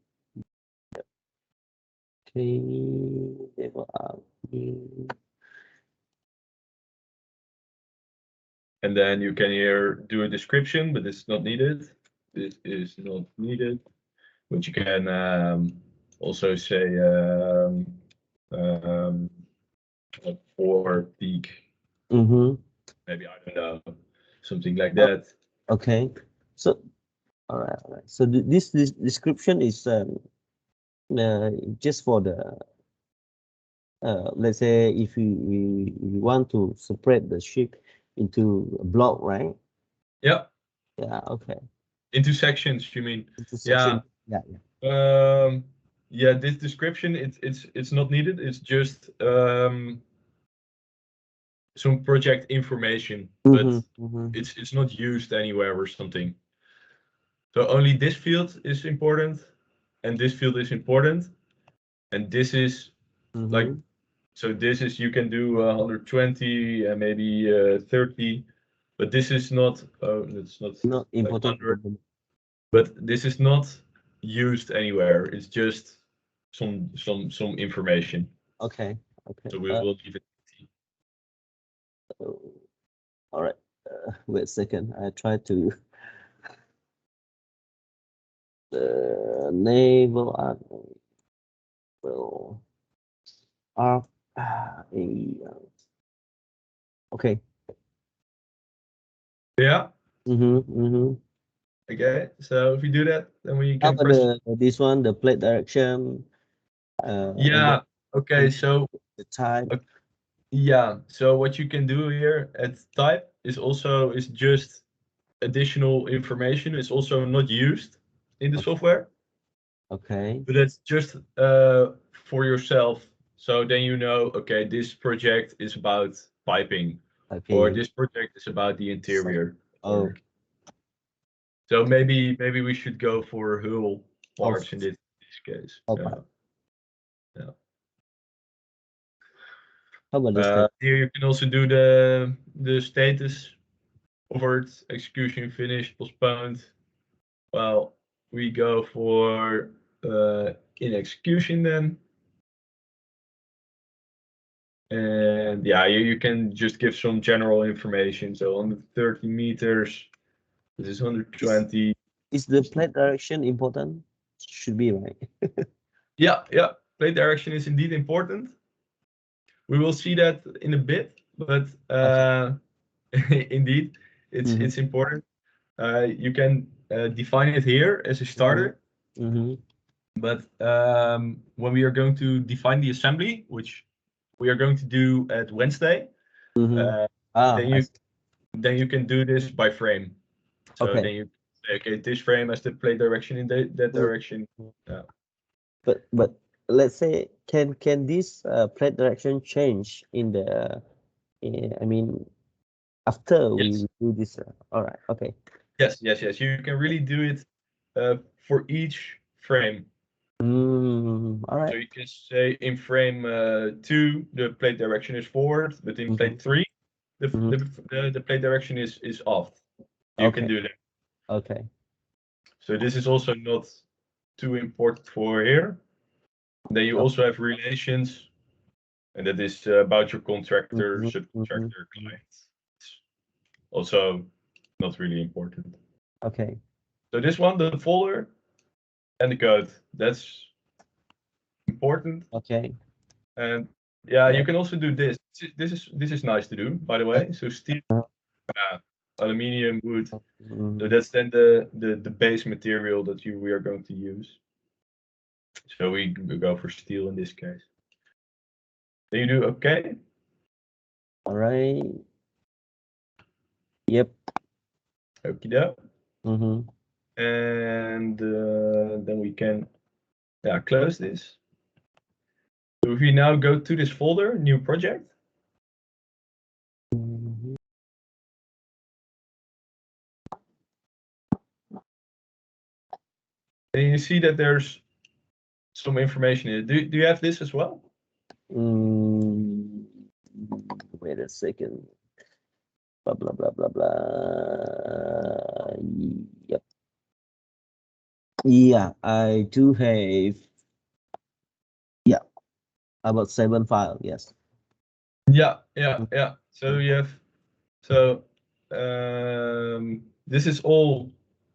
Okay, label out. And then you can here do a description, but it's not needed. This is not needed. But you can also say um, or peak, maybe, I don't know, something like that. Okay, so all right, all right. So this description is just for the let's say if we want to spread the sheet into a block, right? Yeah, Yeah, okay. into sections, you mean? Into Yeah. section. Yeah, yeah. Yeah, this description, it's not needed. It's just some project information, but it's not used anywhere or something. So only this field is important, and this field is important, and this is like, so this is, you can do 120 and maybe 30, but this is not, it's not Not like important. 100, but this is not used anywhere. It's just some information. Okay, okay. So we will leave it. All right. Wait a second. I try to naval art will arc okay. Yeah. Mm-hmm. Okay. So if you do that, then we How can about press. this one, the plate direction, and Yeah. Okay. So the type. yeah. So what you can do here at type is just additional information. It's also not used in the software, Okay. but it's just for yourself. So then you know, okay, this project is about piping, or Typing. this project is about the interior, or Okay. so maybe we should go for hull Oh, parts in this case. okay. Yeah. Yeah. How about this type? Here you can also do the status, offered, execution finished, postponed. Well, we go for in execution then. And yeah, you can just give some general information. So 130 meters, this is 120. Is the plate direction important? Should be, right? Yeah, yeah. Plate direction is indeed important. We will see that in a bit, but indeed, it's important. You can define it here as a starter, but when we are going to define the assembly, which we are going to do at Wednesday, then I you see. then you can do this by frame. So Okay. then you say, okay, this frame has the plate direction in that direction. Yeah. But let's say can this plate direction change in the I mean after Yes. we do this? All right. Okay. Yes. Yes. Yes. You can really do it for each frame. All right. So you can say in frame 2, the plate direction is forward, but in plate 3, the plate direction is off. You can Okay. do that. Okay. So this is also not too important for here. Then you also have relations, and that is about your contractor, subcontractor, client. Also not really important. Okay. So this one, the folder and the code, that's important. Okay. And yeah, Yeah. you can also do this. This is nice to do, by the way. So steel, aluminium, wood. So that's then the base material that we are going to use. So we go for steel in this case. Then you do okay. All right. Yep. Okie doke. And then we can close this. So if we now go to this folder, new project. And you see that there's some information in it. Do you have this as well? Wait a second. Blah blah blah blah blah. Yep. Yeah, I do have. Yeah. About 7 files, yes. Yeah. So you have, so this is all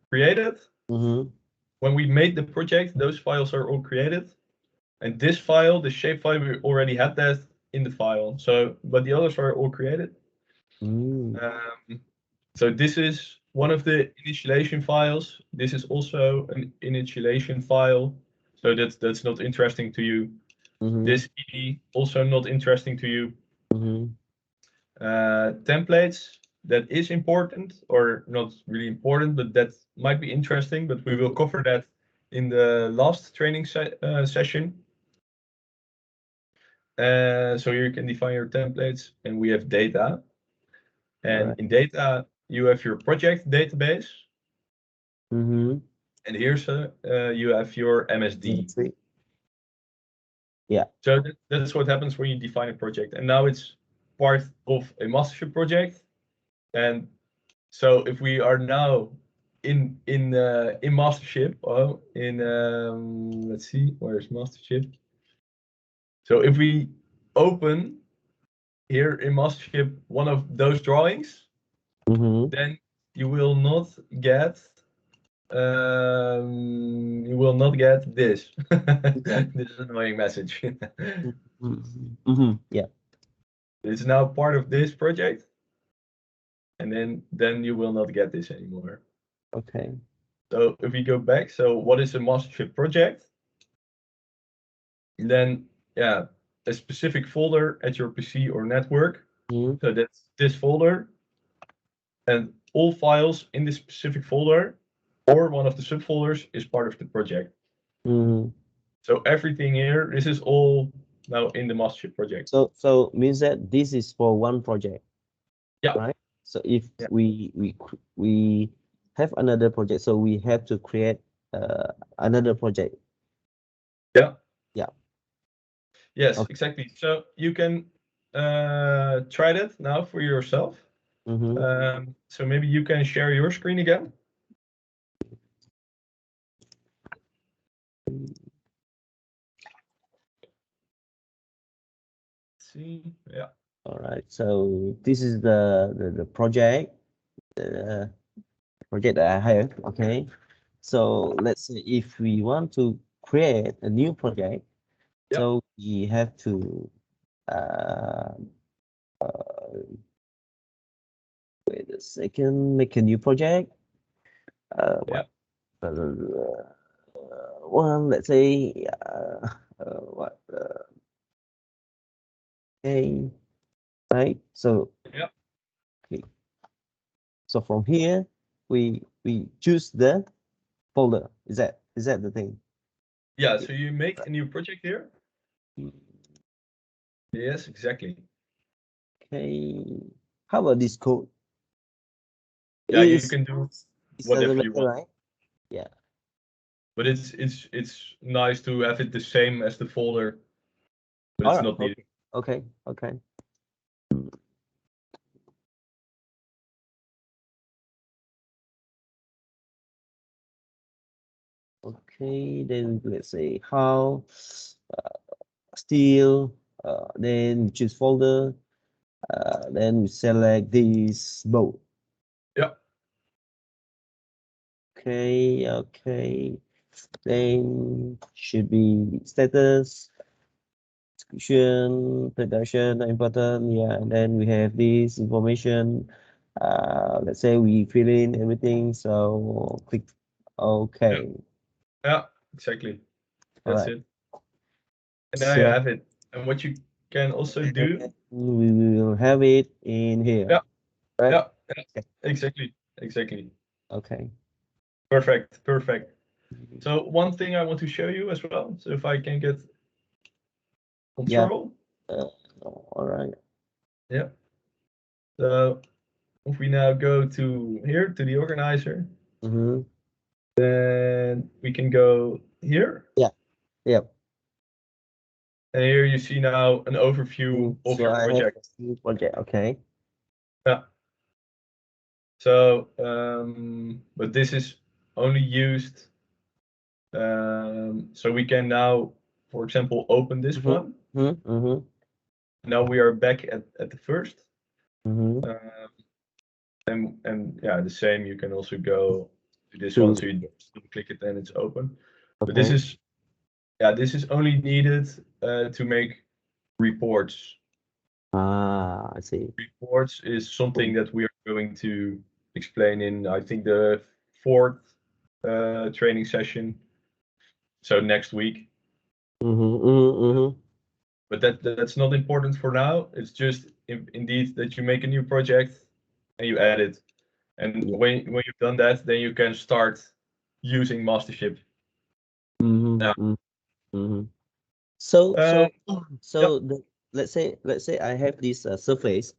created. When we made the project, those files are all created. And this file, the shape file, we already had that in the file. So, but the others are all created. So this is one of the initialization files. This is also an initialization file. So that's not interesting to you. This ED also not interesting to you. Templates, that is important, or not really important, but that might be interesting. But we will cover that in the last training session. So here you can define your templates, and we have data. And in data, you have your project database. And here's you have your MSD. Yeah. So that's what happens when you define a project. And now it's part of a mastership project. And so if we are now in mastership, let's see, where's mastership? So if we open here in mastership one of those drawings, then you will not get this this annoying message. Yeah. It's now part of this project, and then you will not get this anymore. Okay. So if we go back, so what is a mastership project? Then yeah, a specific folder at your PC or network. So that's this folder, and all files in this specific folder or one of the subfolders is part of the project. So everything here, this is all now in the mastership project. So means that this is for one project. Yeah. Right. So if we have another project, so we have to create another project. Yeah. Yeah. Yes, Okay. exactly. So you can try that now for yourself. So maybe you can share your screen again. See, yeah. All right. So this is the project, project that I have. Okay. So let's say if we want to create a new project, so we have to wait a second, make a new project. One, let's say, what? Okay, right. So okay. So from here, we choose the folder. Is that the thing? Yeah. So you make a new project here. Yes, exactly. Okay. How about this code? Yeah, you can do whatever matter, you want. right? Yeah. But it's nice to have it the same as the folder, but it's not needed. Okay. Okay, then let's say how steel, then choose folder, then we select this boat. Yeah. Okay. Then should be status, description, production, important. Yeah, and then we have this information. Let's say we fill in everything. So click OK. Yeah, exactly. That's it. And now you So have it. And what you can also do. we will have it in here. Yeah. Right? Yeah. Exactly. Okay. Perfect. So one thing I want to show you as well. So if I can get control. All right. Yeah. So if we now go to here to the organizer, then we can go here. Yeah. And here you see now an overview of your project. Project. Okay. Yeah. So, but this is only used. So we can now, for example, open this one. Now we are back at the first. Mm-hmm. And yeah, the same. You can also go to this To one, so you click it and it's open. But okay. this is only needed to make reports. Ah, I see. Reports is something that we are going to explain in, I think, the fourth training session. So next week. But that's not important for now. It's just indeed that you make a new project and you add it. And Yeah. when you've done that, then you can start using Mastership. Yeah. So Uh, yep. let's say I have this surface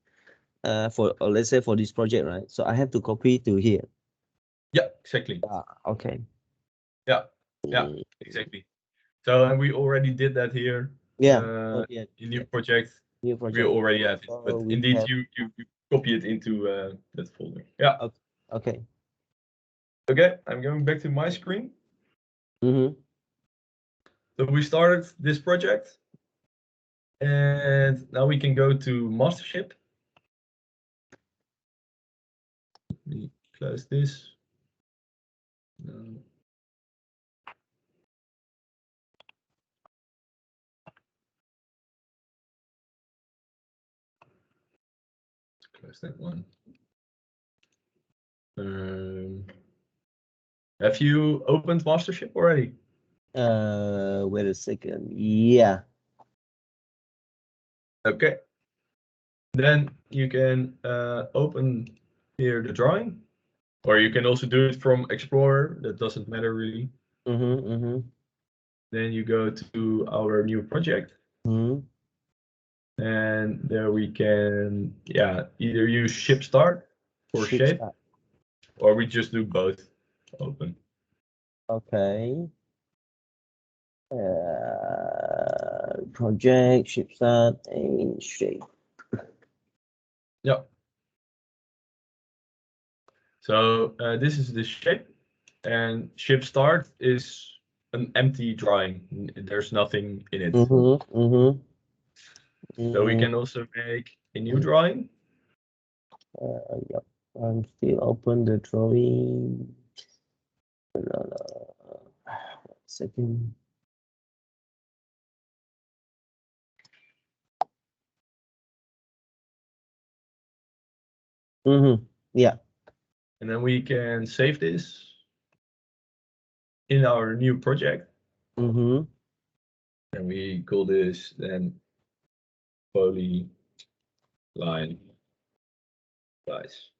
for let's say for this project, right? So I have to copy to here. Yeah, exactly. Okay. Yeah, exactly. So and we already did that here. Yeah. In new project, New we project. already have it. So But we indeed, have you copy it into that folder. Yeah. okay. Okay, I'm going back to my screen. Mm-hmm. So we started this project, and now we can go to Mastership. Let me close this. No. Close that one. Have you opened Mastership already? Wait a second. Yeah. Okay. Then you can open here the drawing, or you can also do it from Explorer. That doesn't matter really. Then you go to our new project. And there we can, either use ship start for Ship shape, start. or we just do both open. Okay. Project, ship start, and shape. Yeah. So this is the shape, and ship start is an empty drawing. There's nothing in it. So we can also make a new drawing. Yep. I'm still open the drawing. Second. Yeah. And then we can save this in our new project. And we call this then polyline slice.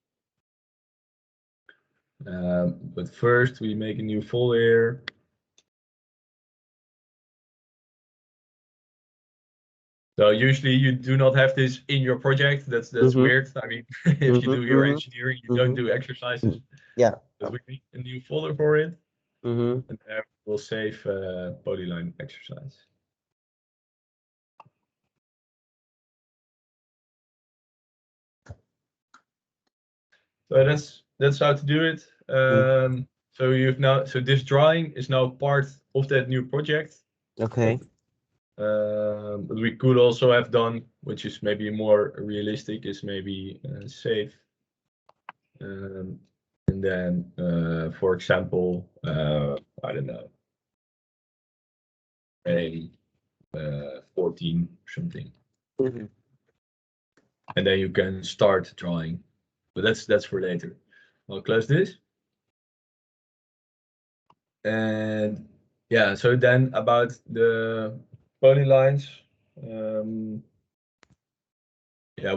But first we make a new folder. So usually you do not have this in your project. That's weird. I mean, if you do your engineering, you don't do exercises. Yeah. But we make a new folder for it. Mm-hmm. And there we'll save polyline exercise. So that's how to do it. So this drawing is now part of that new project. Okay. But we could also have done, which is maybe more realistic, is maybe save. And then, for example, I don't know, a 14 or something. And then you can start drawing. But that's for later. I'll close this. And yeah, so then about the polylines,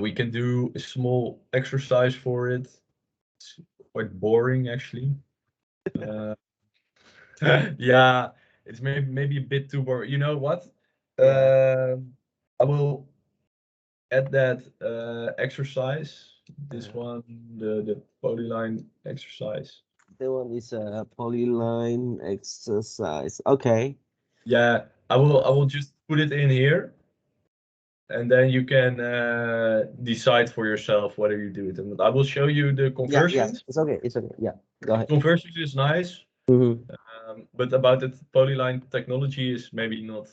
we can do a small exercise for it. It's quite boring actually. Yeah, it's maybe a bit too boring. You know what? I will add that exercise. This one, the polyline exercise. That one is a polyline exercise. Okay. Yeah, I will just put it in here, and then you can decide for yourself whether you do it or not. I will show you the Yeah, yeah. conversions. It's okay. It's okay. Yeah. Go ahead. Conversions is nice, but about the polyline technology is maybe not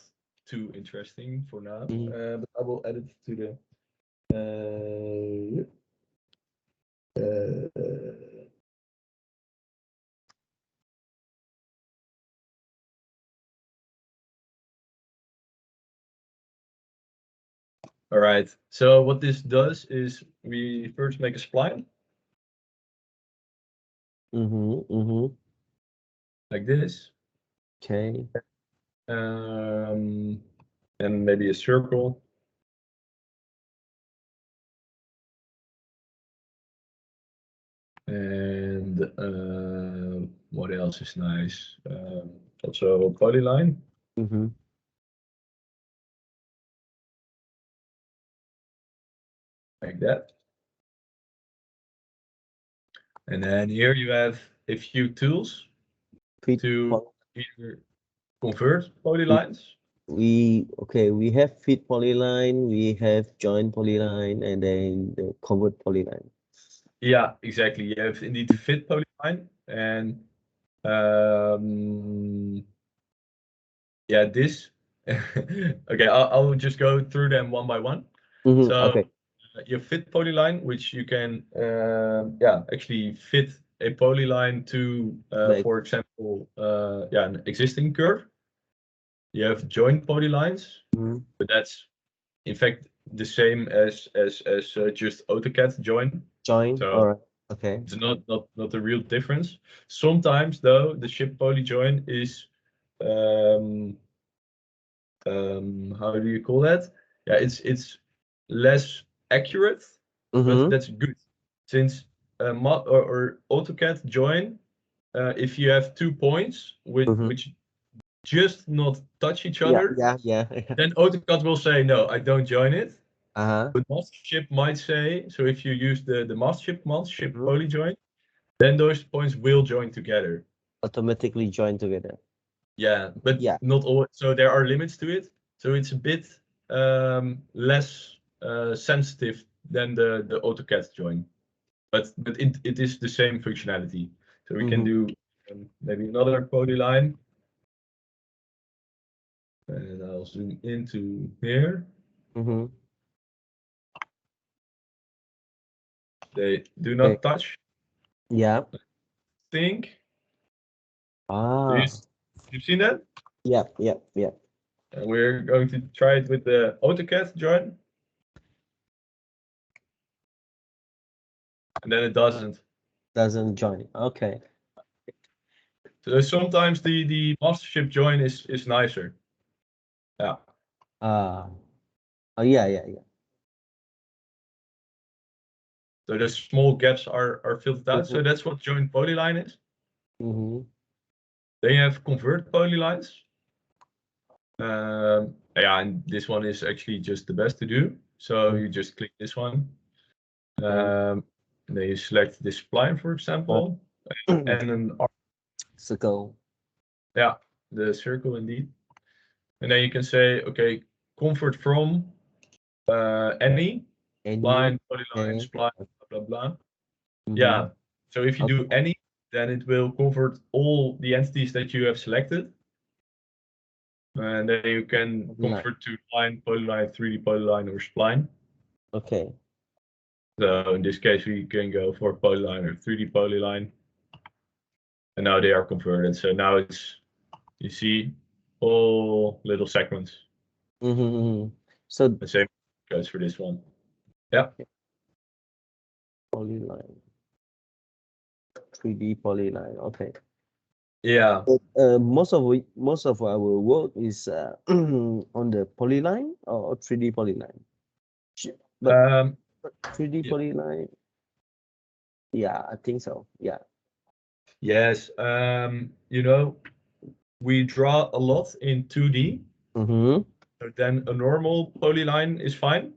too interesting for now, Mm. but I will add it to the. All right. So what this does is we first make a spline like this, Okay. and maybe a circle. And what else is nice? Also a polyline. Like that. And then here you have a few tools Fit to either convert polylines. we have fit polyline, we have join polyline, and then the convert polyline. Yeah, exactly. You have indeed fit polyline, and yeah, this. Okay, I'll just go through them one by one. So Okay. you fit polyline, which you can actually fit a polyline to, for example, an existing curve. You have joint polylines, but that's in fact the same as just AutoCAD join. Join. So All right. Okay. it's not a real difference. Sometimes though, the ship poly join is how do you call that? Yeah, it's less accurate, but that's good since or AutoCAD join. If you have 2 points which just not touch each other, Yeah. then AutoCAD will say no, I don't join it. Uh-huh. But Mastership might say, so if you use the Mastership poly join, then those points will join together. Automatically join together. Yeah, but not all. So there are limits to it. So it's a bit less sensitive than the AutoCAD join, but it is the same functionality. So we can do maybe another polyline, and I'll zoom into here. They do not touch. Yeah. Think. Ah. You've seen that? Yeah. And we're going to try it with the AutoCAD join. And then it doesn't. Doesn't join. Okay. So sometimes the Mastership join is nicer. Yeah. Oh yeah. So the small gaps are filled out. So that's what joint polyline is. Then you have convert polylines. Yeah, and this one is actually just the best to do. So you just click this one. And then you select this spline, for example, and an circle. Yeah, the circle indeed. And then you can say, okay, convert from any line, polyline, spline, blah, blah, blah. Yeah. So if you do any, then it will convert all the entities that you have selected. And then you can convert to line, polyline, 3D polyline, or spline. Okay. So in this case, we can go for polyline or 3D polyline. And now they are converted. So now it's, you see, all little segments. So the same goes for this one. Yeah. Polyline. 3D polyline. Okay. Yeah. Most of our work is on the polyline or 3D polyline. But 3D polyline. Yeah, I think so. Yeah. Yes. We draw a lot in 2D. So then a normal polyline is fine.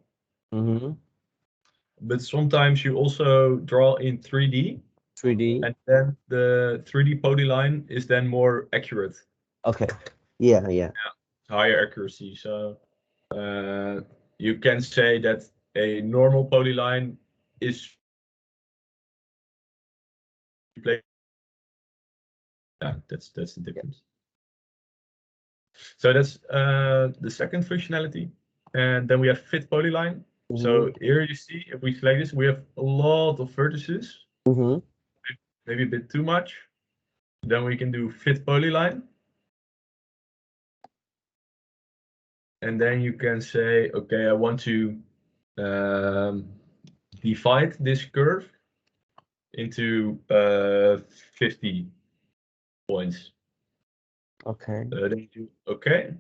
But sometimes you also draw in 3D. 3D. And then the 3D polyline is then more accurate. Okay. Yeah. Higher accuracy. So you can say that a normal polyline is yeah, that's the difference. So that's the second functionality. And then we have fit polyline. So here you see, if we select this, we have a lot of vertices, maybe a bit too much. Then we can do fit polyline. And then you can say, okay, I want to divide this curve into 50 points. Okay. Then you do okay.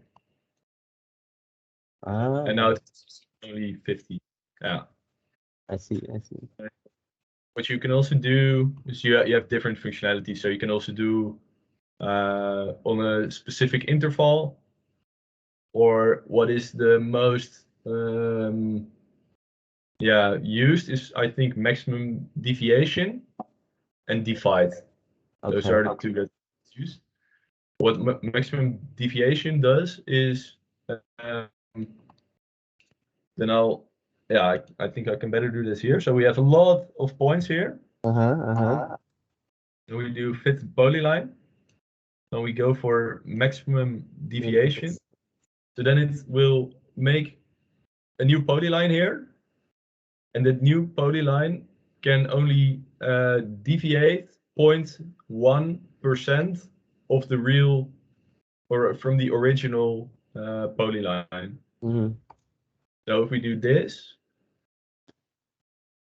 And now it's only 50. Yeah. I see. What you can also do is you have different functionalities. So you can also do on a specific interval, or what is the most used is, I think, maximum deviation and divide. Those Okay. are the two that used. What maximum deviation does is then I think I can better do this here. So we have a lot of points here. And we do fit polyline. Then we go for maximum deviation. So then it will make a new polyline here. And that new polyline can only deviate 0.1% of the real, or from the original polyline. So if we do this,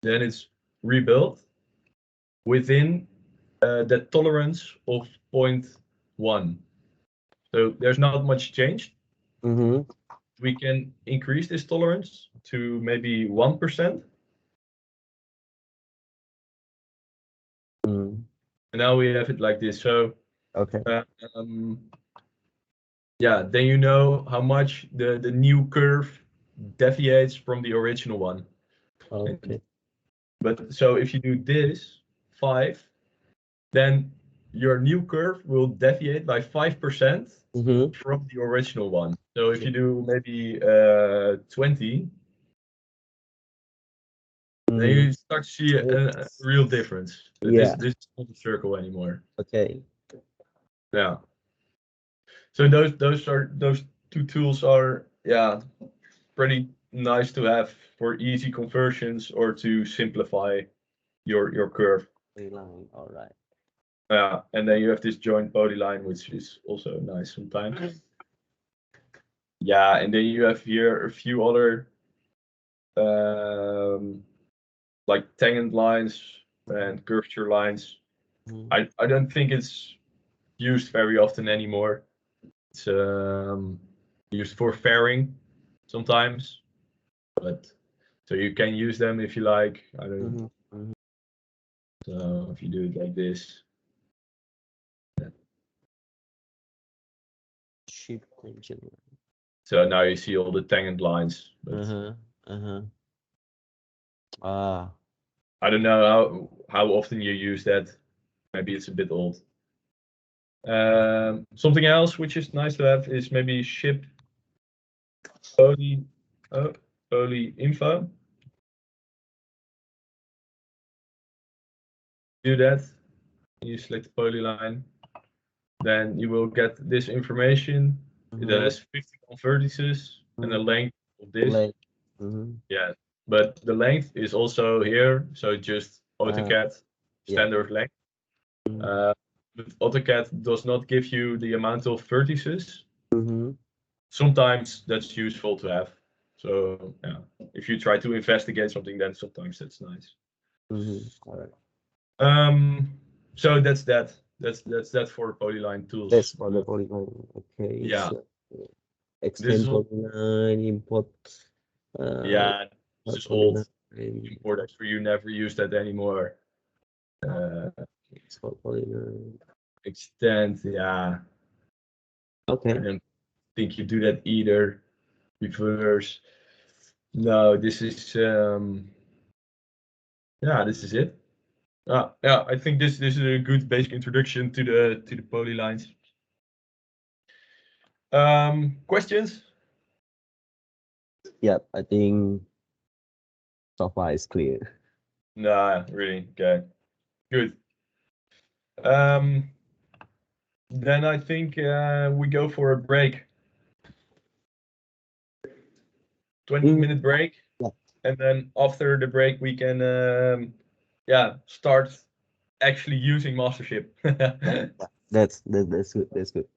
then it's rebuilt within that tolerance of 0.1. So there's not much change. We can increase this tolerance to maybe 1%. And now we have it like this. So okay. Then you know how much the new curve deviates from the original one. Okay. But so if you do this 5, then your new curve will deviate by 5% from the original one. So if you do maybe 20, then you start to see a real difference. Yeah. This is not a circle anymore. Okay. Yeah. So those two tools are pretty nice to have for easy conversions or to simplify your curve. Line. All right. Yeah, and then you have this joint polyline, which is also nice sometimes. Yeah, and then you have here a few other like tangent lines and curvature lines. I don't think it's used very often anymore. It's used for fairing sometimes, but so you can use them if you like. I don't know. So if you do it like this. Shift tangent line. So now you see all the tangent lines. But I don't know how often you use that. Maybe it's a bit old. Something else which is nice to have is maybe ship poly info. Do that. You select the polyline. Then you will get this information. It has 51 vertices and a length of this. Yeah, but the length is also here. So just AutoCAD standard length. But AutoCAD does not give you the amount of vertices. Sometimes that's useful to have. So yeah, if you try to investigate something, then sometimes that's nice. All right. So that's that. That's that for polyline tools. That's for the polyline. Okay. Yeah. So, extend polyline, import. Yeah, this is old. Import extrude, you never use that anymore. Export polyline. Extend, yeah. Okay. I don't think you do that either. Reverse. No, this is this is it. Yeah, I think this is a good basic introduction to the polylines. Questions? Yeah, I think so far it's clear. Nah, really. Okay, good. Then I think we go for a break. 20-minute break. Yeah. And then after the break, we can start actually using mastership. That's good. That's good.